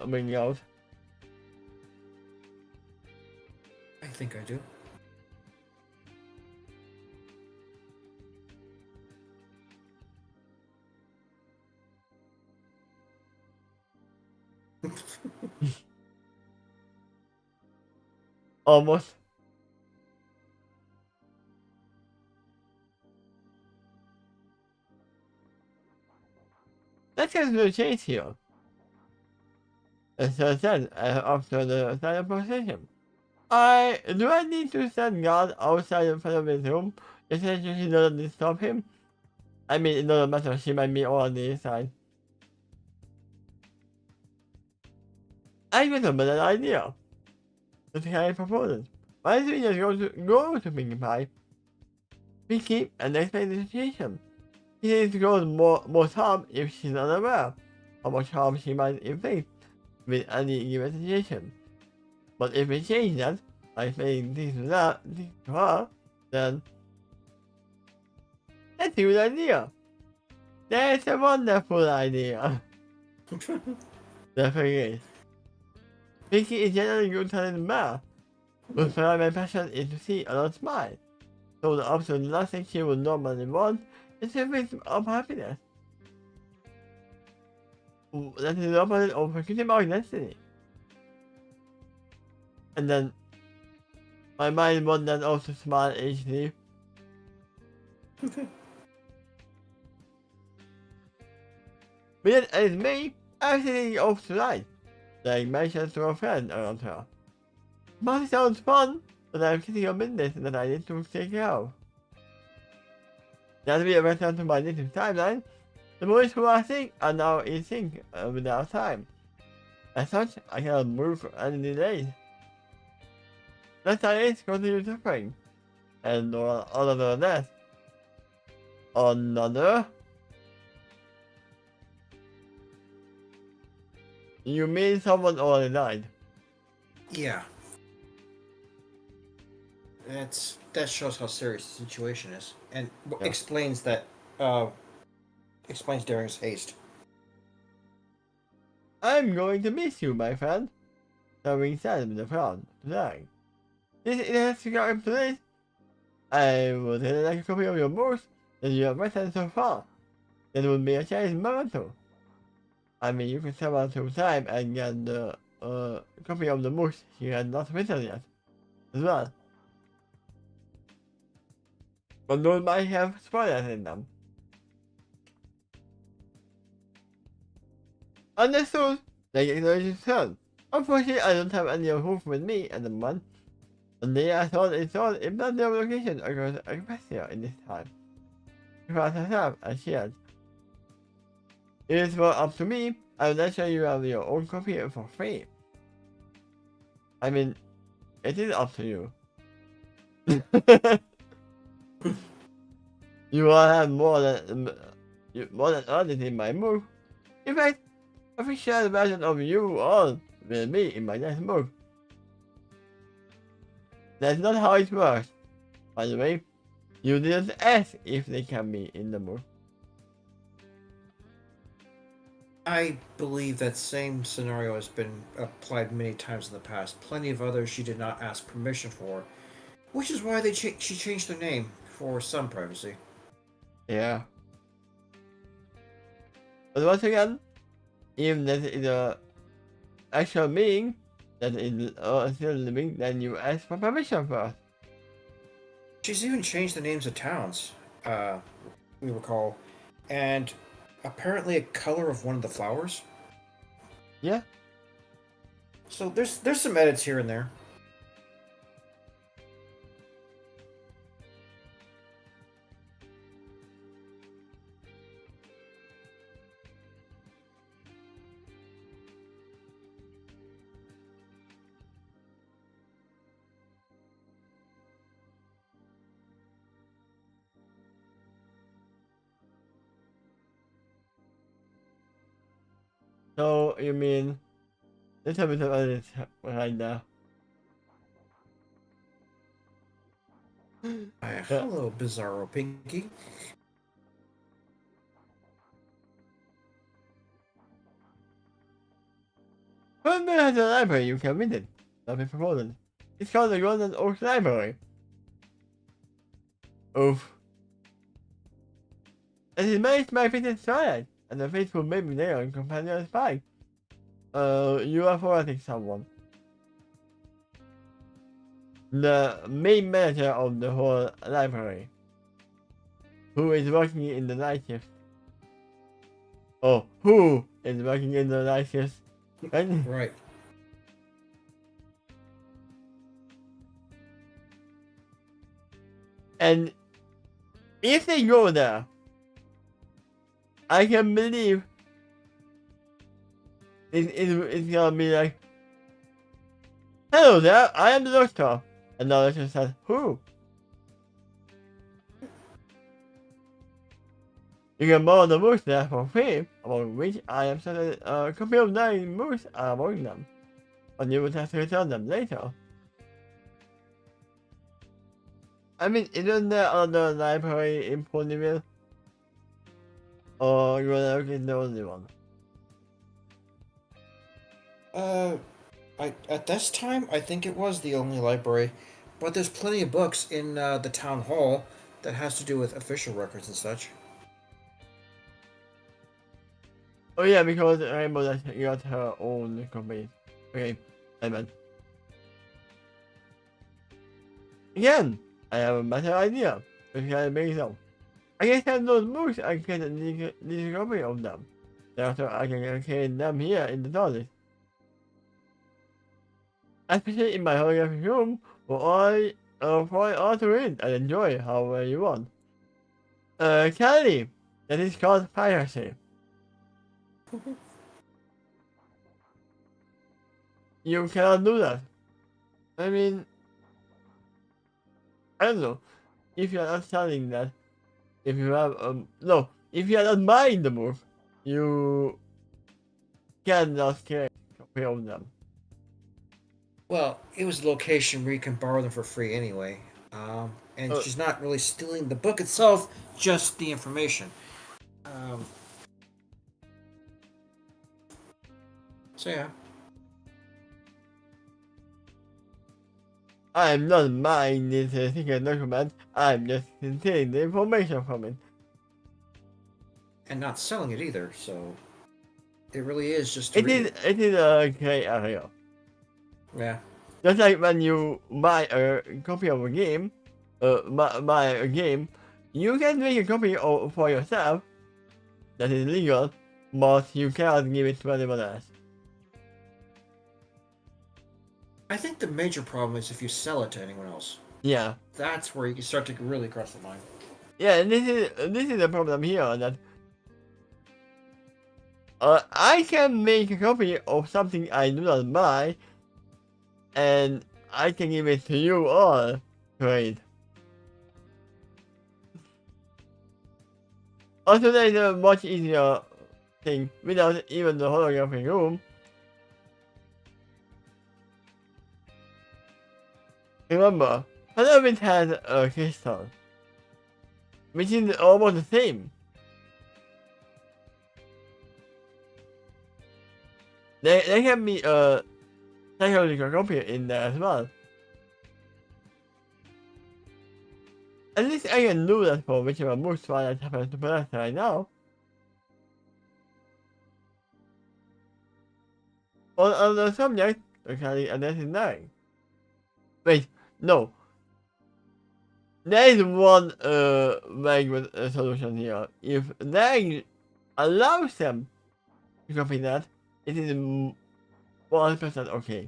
bringing out? I think I do. Almost. Let's get to the chase here. As I said, after the silent position. Do I need to stand guard outside in front of his room? Essentially, she doesn't disturb him. I mean, it doesn't matter, she might be all on the inside. I remember that idea. The guy proposed. Why don't we just go to Pinkie Pie? Pinkie and explain the situation. He needs to cause more harm if she's unaware how much harm she might inflict with any given situation. But if we change that by saying this to her, then that's a good idea. That's a wonderful idea. The thing is, Pinkie is generally good talented man, but my passion is to see others smile. So the absolute last thing she would normally want is a victim of happiness. That is the opposite of her cutie mark destiny. And then my mind wanders off to smile easily. But yet, as me, I'm sitting off tonight, like mentioned to a friend around her. Must sounds fun, but I'm sitting a business that I need to take care of. As we return to my native timeline, the boys who are sick are now in sync with our time. As such, I cannot move any delays. That is continue suffering, and all of the death. Another? You mean someone already died? Yeah. That shows how serious the situation is, and explains that explains Darren's haste. I'm going to miss you, my friend. Having said with a frown, today. This is a place. I would really like a copy of your books that you have written so far. That would be a chance memento. I mean, you can travel through time and get the copy of the books you had not written yet. as well. But those might have spoilers in them. Understood, like exploration soon. Unfortunately, I don't have any proof with me at the moment. Only I thought it was if not their location across Agressia in this time. Because I have a shield. If it were up to me, I would let you have your own copy for free. I mean, it is up to you. You will have more than others in my move. In fact, a official version of you all will be in my next move. That's not how it works. By the way, you didn't ask if they can be in the move. I believe that same scenario has been applied many times in the past. Plenty of others she did not ask permission for, which is why she changed their name for some privacy. Yeah. But once again, if that is a actual being that is still living, then you ask for permission first. She's even changed the names of towns, we recall, and apparently a color of one of the flowers. Yeah. So there's some edits here and there. So you mean let's have a bit of edits right now. Hello, Bizarro Pinky. Further has a library you can visit. Not be proposed. It's called the Golden Oak Library. Oof. It is managed by Princess Twilight and the faithful baby there and companion spy. You are forgetting someone. The main manager of the whole library, who is working in the night shift. Oh, who is working in the night shift? Right. And if they go there, I can believe it's gonna be like, hello there, I am the doctor. And the doctor says, who? You can borrow the books there for free, among which I am certain a copy of 9 books are among them. But you will have to return them later. I mean, isn't there another library in Ponyville? Or Roanoke is the only one? At this time, I think it was the only library, but there's plenty of books in the town hall that has to do with official records and such. Oh yeah, because Rainbow got her own company. Okay, I meant. Again, I have a better idea. Which can make so. I can have those books and get a digital copy of them. Thereafter, I can locate them here in the TARDIS. Especially in my holographic room, for all to read and enjoy however you want. Kelly, that is called piracy. You cannot do that. I mean, I don't know. If you are not selling that, if you have no, if you are not buying the book, you cannot get a copy of them. Well, it was a location where you can borrow them for free anyway. And she's not really stealing the book itself, just the information. So yeah. I'm not buying this secret document, I'm just stealing the information from it. And not selling it either, so it really is just It is a gray area. Yeah. Just like when you buy a copy of a game, buy a game, you can make a copy for yourself that is legal, but you cannot give it to anyone else. I think the major problem is if you sell it to anyone else. Yeah. That's where you can start to really cross the line. Yeah, this is the problem here that I can make a copy of something I do not buy, and I can give it to you all trade. Also, there is a much easier thing without even the holographic room. Remember, Halloween has a crystal, which is almost the same. There can be a psychological copy in there as well. At least I can do that for whichever books Twilight happens to possess right now. On the subject, locally addressing 9. Wait, no. There is one very good solution here. If they allows them to copy that, it is 100% okay.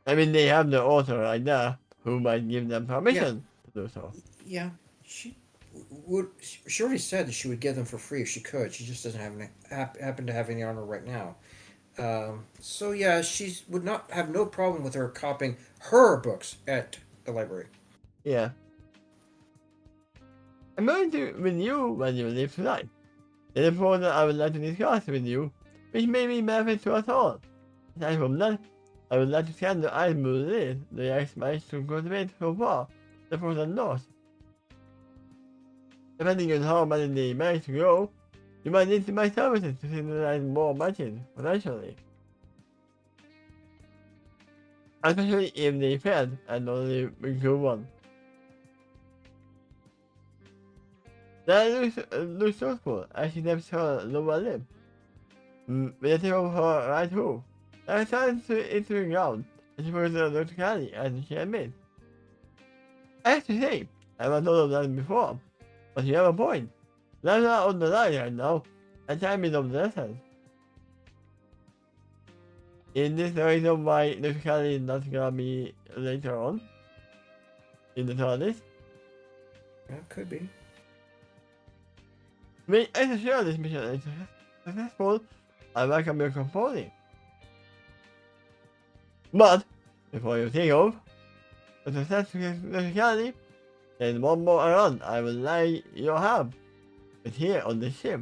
I mean, they have the author right there who might give them permission to do so. Yeah, she already said that she would give them for free if she could. She just doesn't have any, happen to have any on her right now. So yeah, she would not have no problem with her copying her books at the library. Yeah. I'm going to with you when you leave tonight. It is important I would like to discuss with you, which may be benefit to us all. Aside from that, I would like to scan the ice blue list the X managed to cultivate so far, the frozen north. Depending on how many they manage to grow, you might need my services to synthesize more matches, potentially. Especially if they failed and only grew one. That looks truthful as she taps her lower lip. With the tip of her right hoof. I started into the ground, and she was looked canny as she admits. I have to say, I haven't told of that before, but you have a point. Lives are on the line right now, and time is of the essence. Is this the reason why the canny is not gonna be later on? In the TARDIS? Yeah, could be. Make sure this mission is successful, I welcome your composing. But, before you take off, the success technicality, there's one more errand I would like you to have. It's here on the ship.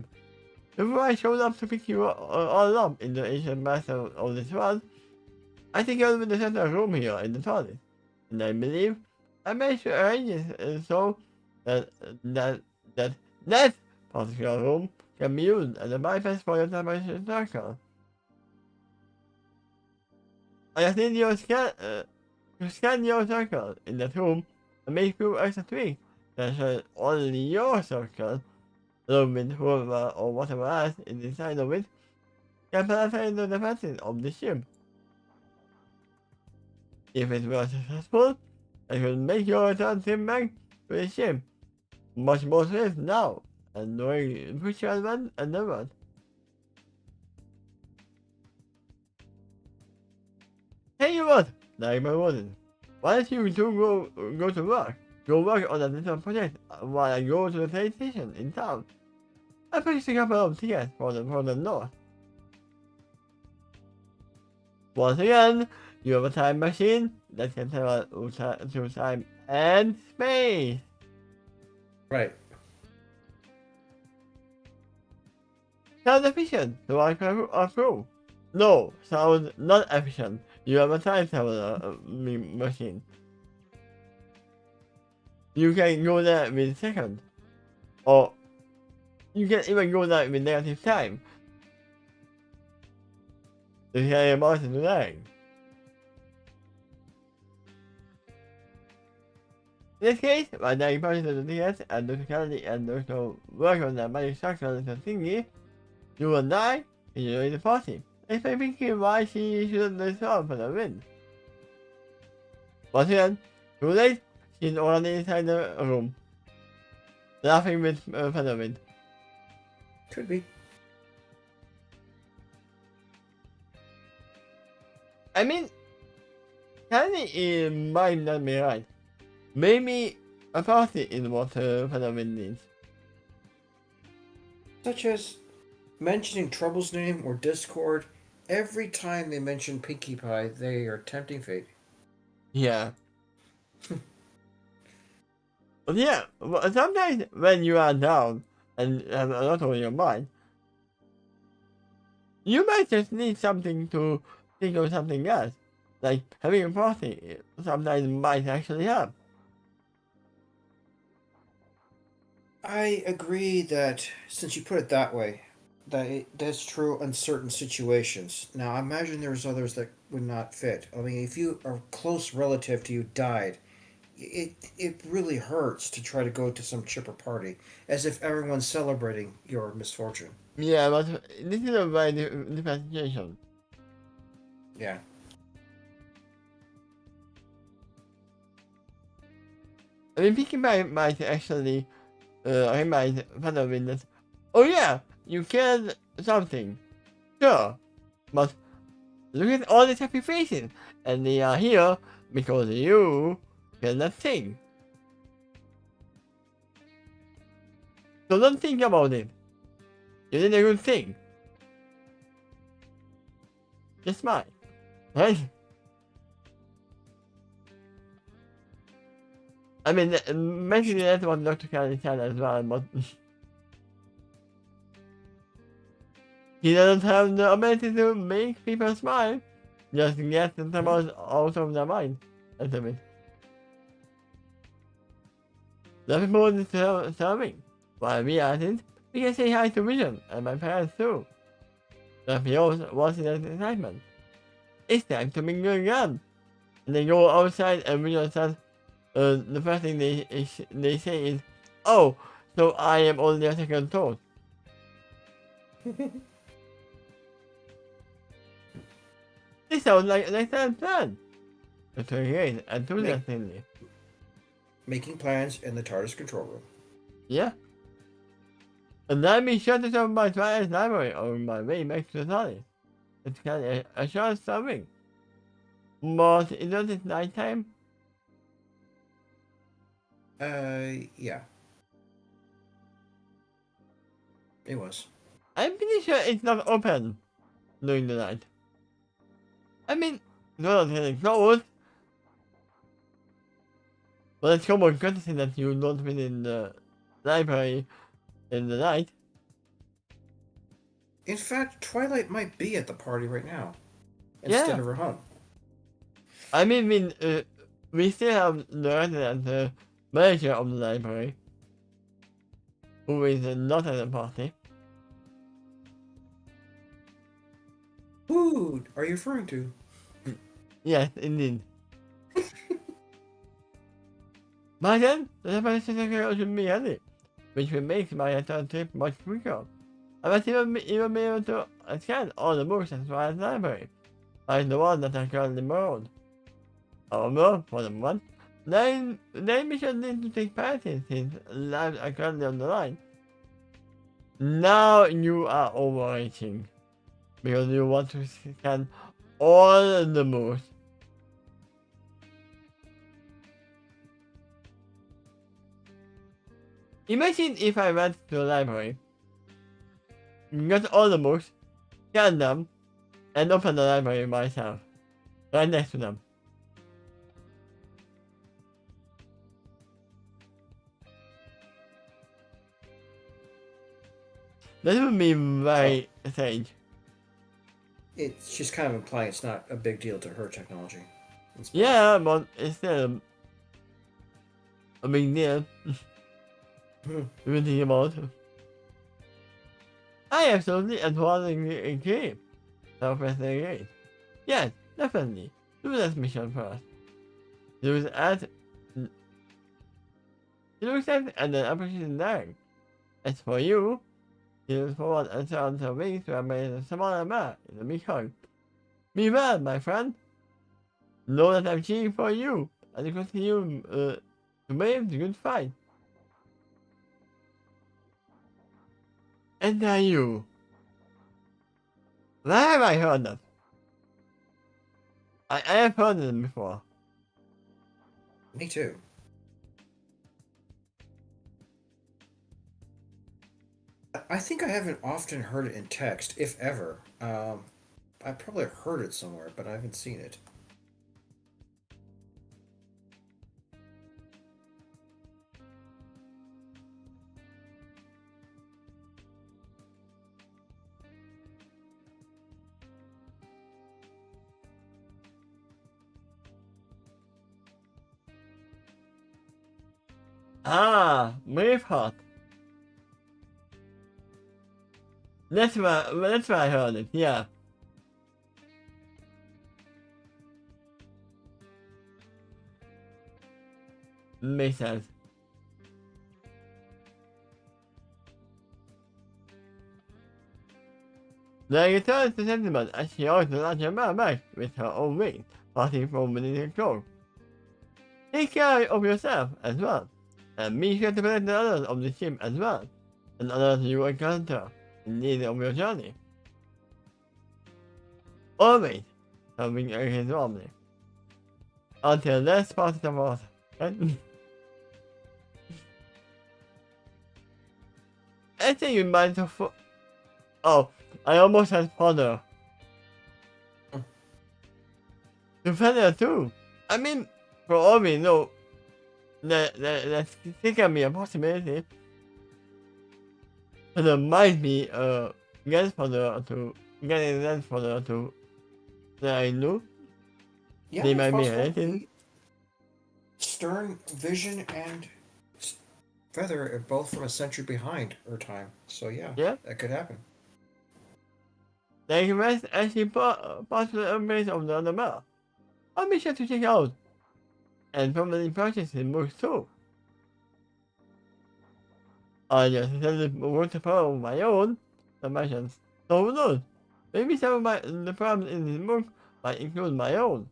Before I showed up to pick you all up in the ancient master of this world, I think I was in the central room here in the TARDIS. And I believe I managed to arrange it so that particular room can be used as a bypass for your television circle. I just need you to scan your circle in that room and make few extra tweaks that show only your circle, along with whoever or whatever else is inside of it, can penetrate the defenses of the ship. If it was successful, I could make your return trip back to the ship much more safe now and during future events and events. Hey, you what? Like my warden. Why don't you two go to work? Go work on a little project while I go to the train station in town. I purchased a couple of tickets for the north. Once again, you have a time machine that can travel through time and space. Right. Sounds efficient, so I can approve. No, sounds not efficient. You have a time traveler machine. You can go there within seconds. Or you can even go there with negative time. To carry a mountain today. In this case, by dying purchases the tickets and the physicality and there's no work on that magic structure little thingy, you will die and enjoy the party. It's like thinking why she shouldn't resolve for the win. Once again, too late, she's already inside the room. Laughing with Featherwind. Could be. I mean, Candy might not be right. Maybe a party is what Featherwind needs. Such as mentioning Trouble's name or Discord. Every time they mention Pinkie Pie, they are tempting fate. Yeah. But yeah, sometimes when you are down and have a lot on your mind, you might just need something to think of something else. Like having a party sometimes might actually help. I agree that, since you put it that way, that's true in certain situations. Now, I imagine there's others that would not fit. I mean, if you a close relative to you died, it really hurts to try to go to some chipper party as if everyone's celebrating your misfortune. Yeah, but this is a very different situation. Yeah. I mean, Pinkie Pie might actually remind Featherwind that, oh yeah, you killed something. Sure, but look at all these happy faces, and they are here because you killed that thing. So don't think about it. You did a good thing. Just smile, right? I mean, mentioning that was Dr. Kelly said as well, but he doesn't have the ability to make people smile. Just get them out of their mind. That's a bit. The people is serving. While we are at it, we can say hi to Vision and my parents too. The POs was in excitement. It's time to mingle again. And they go outside and Vision says, the first thing they say is, oh, so I am only a second thought. This sounds like an excellent plan. It's great, enthusiastically. Making plans in the TARDIS control room. Yeah. And let me shut it off my Twilight library on my way back to the TARDIS. It's kind of a short serving. But isn't it nighttime? Yeah. It was. I'm pretty sure it's not open during the night. I mean, not getting closed. But it's common courtesy that you don't visit the library in the night. In fact, Twilight might be at the party right now, instead of her home. I mean, we still have the resident manager of the library, who is not at the party. Who are you referring to? Yes, indeed. By then, the library secretary should be ready, which will make my return trip much quicker. I might even be able to scan all the books as far as the library, like the ones that are currently borrowed. However, for the moment, then we should need to take priority since lives are currently on the line. Now you are overreaching, because you want to scan all the books. Imagine if I went to the library, got all the books, scanned them, and opened the library myself, right next to them. That would be very strange. She's kind of implying it's not a big deal to her technology. Yeah, but it's still a big deal. Really about. I absolutely entirely agree. Self-respect agree. Yes, definitely. Do this mission first. Use at and then appreciate that. As for you, He leans forward and turns her wings to embrace a smaller man in the meantime. Be well, my friend. Know that I'm cheering for you, and continue to wave the good fight. And are you? Where have I heard that? I have heard them before. Me too. I think I haven't often heard it in text, if ever. I probably heard it somewhere, but I haven't seen it. Ah, Braveheart. That's where I heard it, yeah. Makes sense. They returns to sentiment as she holds the larger man back with her own wings, passing from within control. Take care of yourself as well, and be sure to protect the others of the ship as well, and others you encounter in need of your journey. Always, helping against warmly. Until less positive was. I think you might have. Oh, I almost had father. The father too. I mean, for all we know, that can be a possibility. But there might be a grandfather to getting grandfather to that I knew. Yeah, They it's might be possible. related. Stern, Vision, and Feather are both from a century behind her time. So yeah, that could happen. They rest as she possibly embrace of the other map. I'll be sure to check out. And probably purchase his books too. I just decided to want to follow my own submissions. So who knows? Maybe some of the problems in this book might include my own.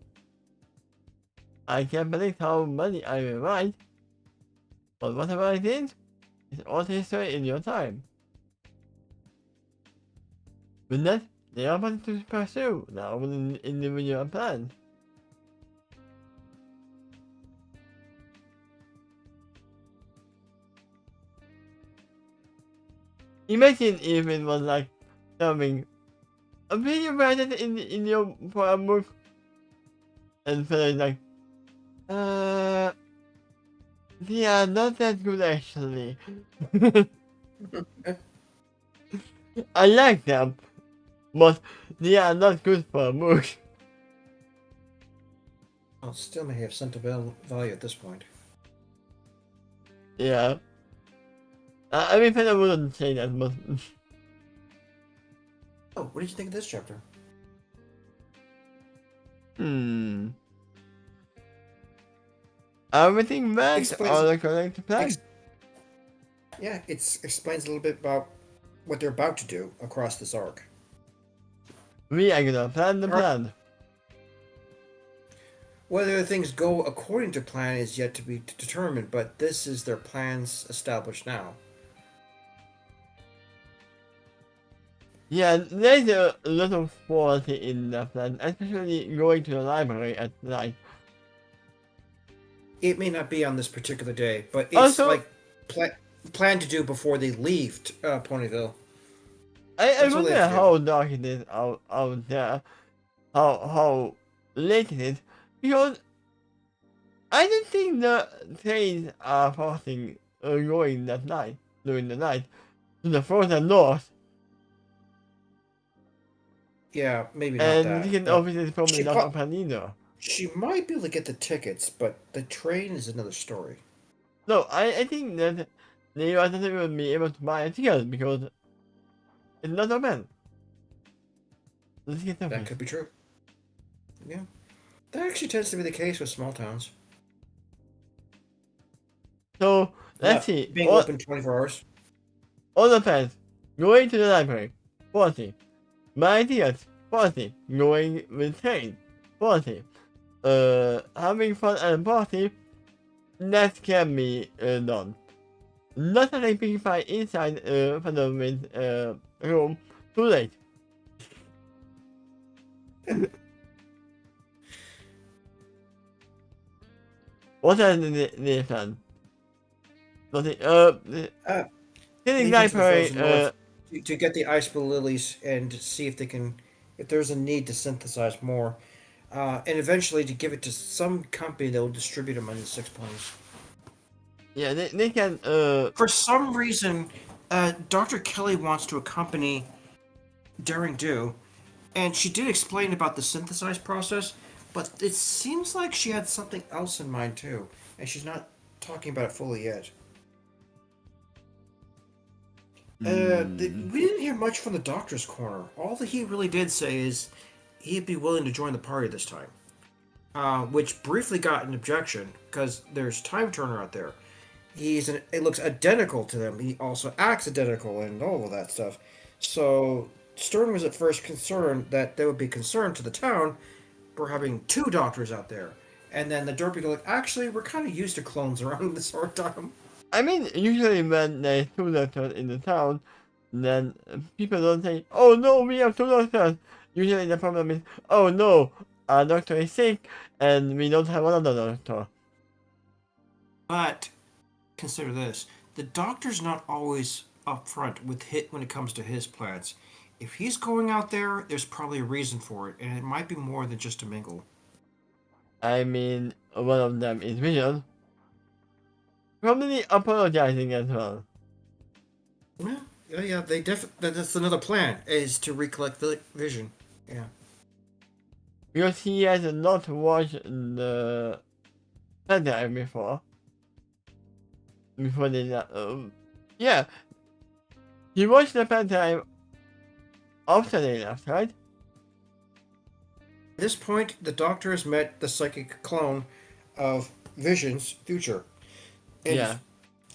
I can't predict how many I will write, but whatever I think is all history in your time. With that, they are about to pursue now within individual plans. Imagine if it was like something a video written in your for a book and feeling like they are not that good actually. I like them, but they are not good for a book. Well, still may have sentimental value at this point. Yeah. I mean, I wouldn't say that, but. Oh, what did you think of this chapter? Everything went all according to plan. Yeah, it explains a little bit about what they're about to do across this arc. We are gonna plan the plan. Whether things go according to plan is yet to be determined, but this is their plans established now. Yeah, there's a lot of quality in the plan, especially going to the library at night. It may not be on this particular day, but it's also, like planned to do before they leave Ponyville. I wonder how dark it is out there, how late it is, because I don't think the trains are passing going that night, during the night, to the frozen north. Yeah, maybe not and that. And ticket office is probably not open either. She might be able to get the tickets, but the train is another story. No, I think that they doesn't even be able to buy a ticket because it's not open. That could be true. Yeah. That actually tends to be the case with small towns. So, let's see. Being open 24 hours. All depends. Going to the library. 40. My ideas. 40. Going with train. 40. Having fun at a party. That can be done. Not having being fine inside fundament room. Too late. What are the plan? Nothing. Getting Leave into the library. frozen north to get the ice blue lilies and see if they can, if there's a need to synthesize more, and eventually to give it to some company that will distribute them on the 6 planes. Yeah, they can. For some reason, Dr. Kelly wants to accompany Daring Do, and she did explain about the synthesize process, but it seems like she had something else in mind too, and she's not talking about it fully yet. We didn't hear much from the doctor's corner. All that he really did say is he'd be willing to join the party this time, which briefly got an objection because there's Time Turner out there. It looks identical to them. He also acts identical and all of that stuff. So Stern was at first concerned that they would be concerned to the town for having two doctors out there. And then the Derpy go like, actually, we're kind of used to clones around this sort of time. I mean, usually when there's two doctors in the town, then people don't say, "Oh no, we have two doctors." Usually the problem is, "Oh no, our doctor is sick, and we don't have another doctor." But consider this: the doctor's not always upfront with when it comes to his plans. If he's going out there, there's probably a reason for it, and it might be more than just a mingle. I mean, one of them is Vision. Probably apologizing as well. Yeah. That's another plan is to recollect the Vision. Yeah. Because he has not watched the Pentagon before. Before they, yeah. He watched the Pentagon after they left, right? At this point, the Doctor has met the psychic clone of Vision's future. And Yeah.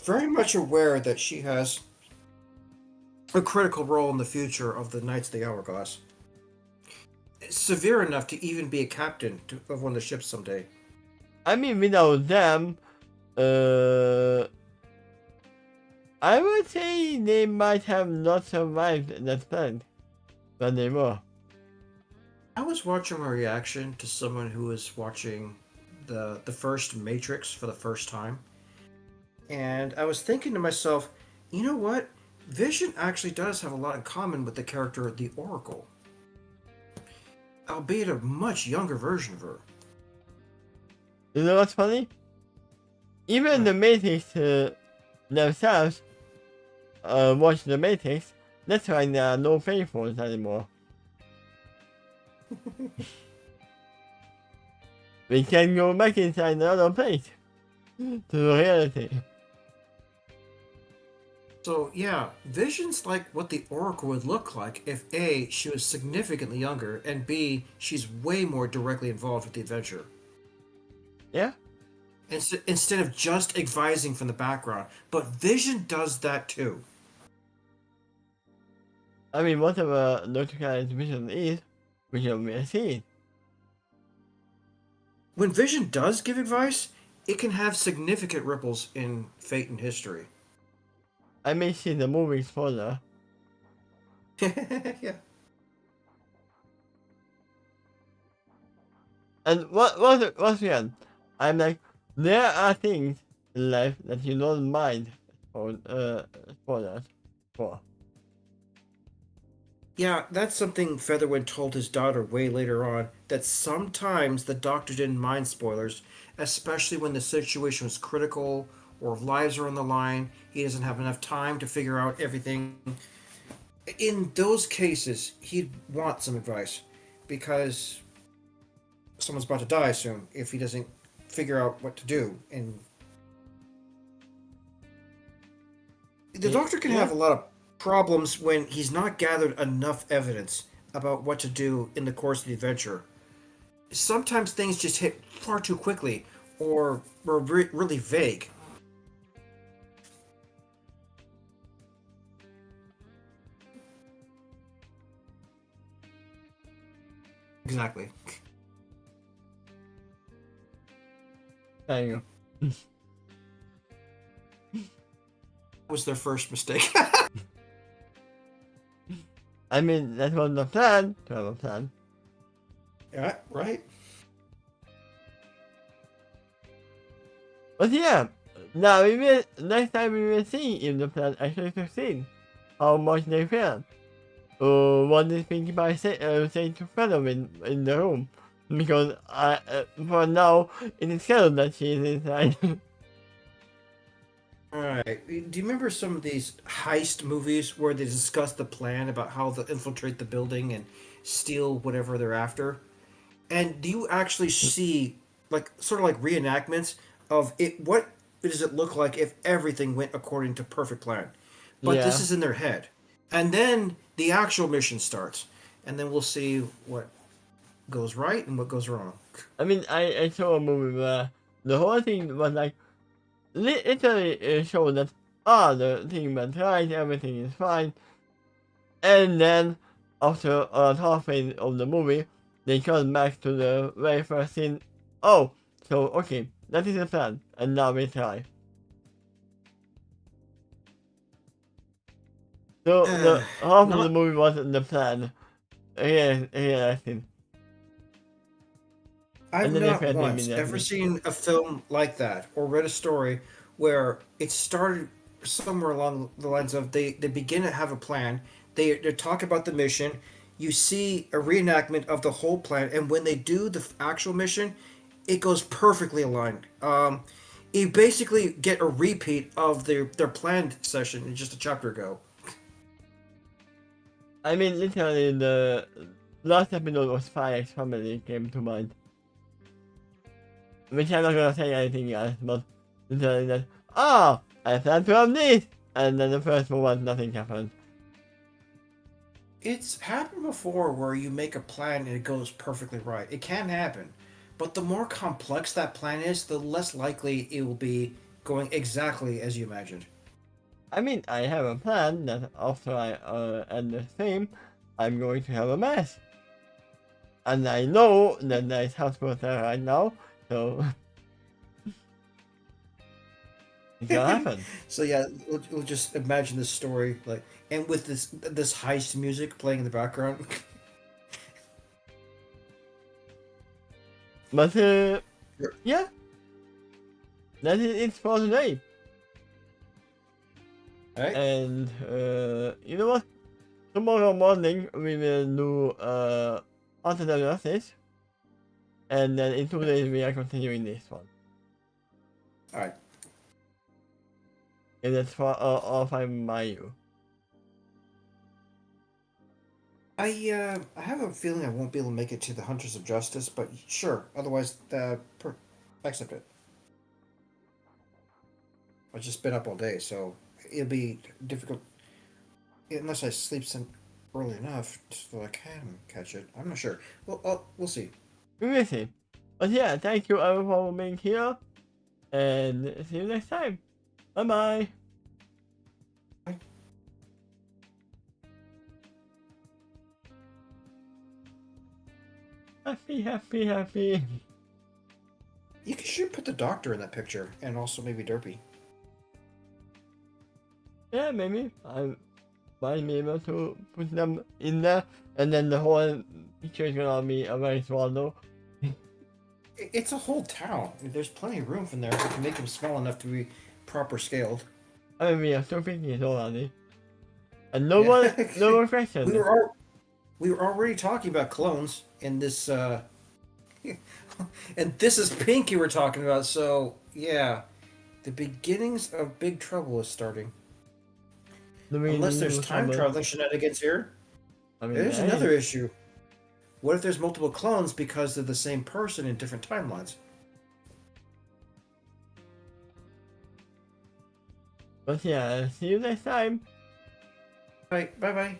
very much aware that she has a critical role in the future of the Knights of the Hourglass. It's severe enough to even be a captain of one of the ships someday. I mean, without them, I would say they might have not survived that planet, but they were. I was watching a reaction to someone who was watching the first Matrix for the first time, and I was thinking to myself, you know what? Vision actually does have a lot in common with the character the Oracle, albeit a much younger version of her. You know what's funny? Even the Matrix themselves watch the Matrix. That's why there are no faithfuls anymore. We can go back inside another place to reality. So yeah, Vision's like what the Oracle would look like if A, she was significantly younger, and B, she's way more directly involved with the adventure. Yeah. Instead of just advising from the background. But Vision does that too. I mean, whatever Dr. Khan's vision is, we will see. When Vision does give advice, it can have significant ripples in fate and history. I may see the movie spoiler. Yeah. And what's again? I'm like, there are things in life that you don't mind spoilers for. Yeah, that's something Featherwind told his daughter way later on, that sometimes the Doctor didn't mind spoilers, especially when the situation was critical or lives are on the line, he doesn't have enough time to figure out everything. In those cases, he'd want some advice, because someone's about to die soon if he doesn't figure out what to do. And the Doctor can have a lot of problems when he's not gathered enough evidence about what to do in the course of the adventure. Sometimes things just hit far too quickly or were really vague. Exactly. There you go. Was their first mistake. I mean, that was the plan, to have a plan. Yeah, right. But yeah, now we will, next time we will see if the plan actually succeeds. How much they fail. What is Pinkie Pie saying to Fellow in the room. Because for now, it is settled that she is inside. Alright. Do you remember some of these heist movies where they discuss the plan about how they'll infiltrate the building and steal whatever they're after? And do you actually see like sort of like reenactments of it? What does it look like if everything went according to perfect plan? But this Yeah. is in their head. And then the actual mission starts. And then we'll see what goes right and what goes wrong. I mean, I saw a movie where the whole thing was like, literally showed that, the thing went right, everything is fine. And then, after halfway of the movie, they come back to the very first scene. Oh, so, okay, that is the plan, and now we try. So, the half of the Not movie wasn't the plan. Here, I think. I've And then they not failed once ever immediately. seen a film like that or read a story where it started somewhere along the lines of they begin to have a plan, they talk about the mission, you see a reenactment of the whole plan, and when they do the actual mission, it goes perfectly aligned. You basically get a repeat of their planned session in just a chapter ago. I mean, literally, the last episode was Spy X Family came to mind. Which I'm not gonna say anything else, but literally that, I plan to have this! And then the first one, nothing happened. It's happened before where you make a plan and it goes perfectly right. It can happen. But the more complex that plan is, the less likely it will be going exactly as you imagined. I mean, I have a plan that after I end the stream, I'm going to have a mess. And I know that there is hospital there right now, so it's gonna happen. So yeah, we'll just imagine this story like, and with this heist music playing in the background. But yeah, that is it for today. Alright. And you know what? Tomorrow morning we will do alternate justice, and then in 2 days we are continuing this one. Alright. And that's for all 5 Mayu. I have a feeling I won't be able to make it to the Hunters of Justice, but sure. Otherwise, accept it. I've just been up all day, so it'll be difficult unless I sleep some early enough so I can catch it. I'm not sure. Well, we'll see. We will see. But yeah, thank you everyone for being here, and see you next time. Bye bye. Bye. Happy, happy, happy. You should put the doctor in that picture, and also maybe Derpy. Yeah, maybe I might be able to put them in there, and then the whole picture is gonna be a very small though. It's a whole town. There's plenty of room from there. We can make them small enough to be proper scaled. I mean, we are still picking already. And no one, no more questions. We were already talking about clones in this, and this is Pinky we're talking about. So yeah, the beginnings of big trouble is starting. Unless there's time traveling shenanigans here. I mean, There's another issue. What if there's multiple clones because they're the same person in different timelines? But yeah, see you next time. Bye bye.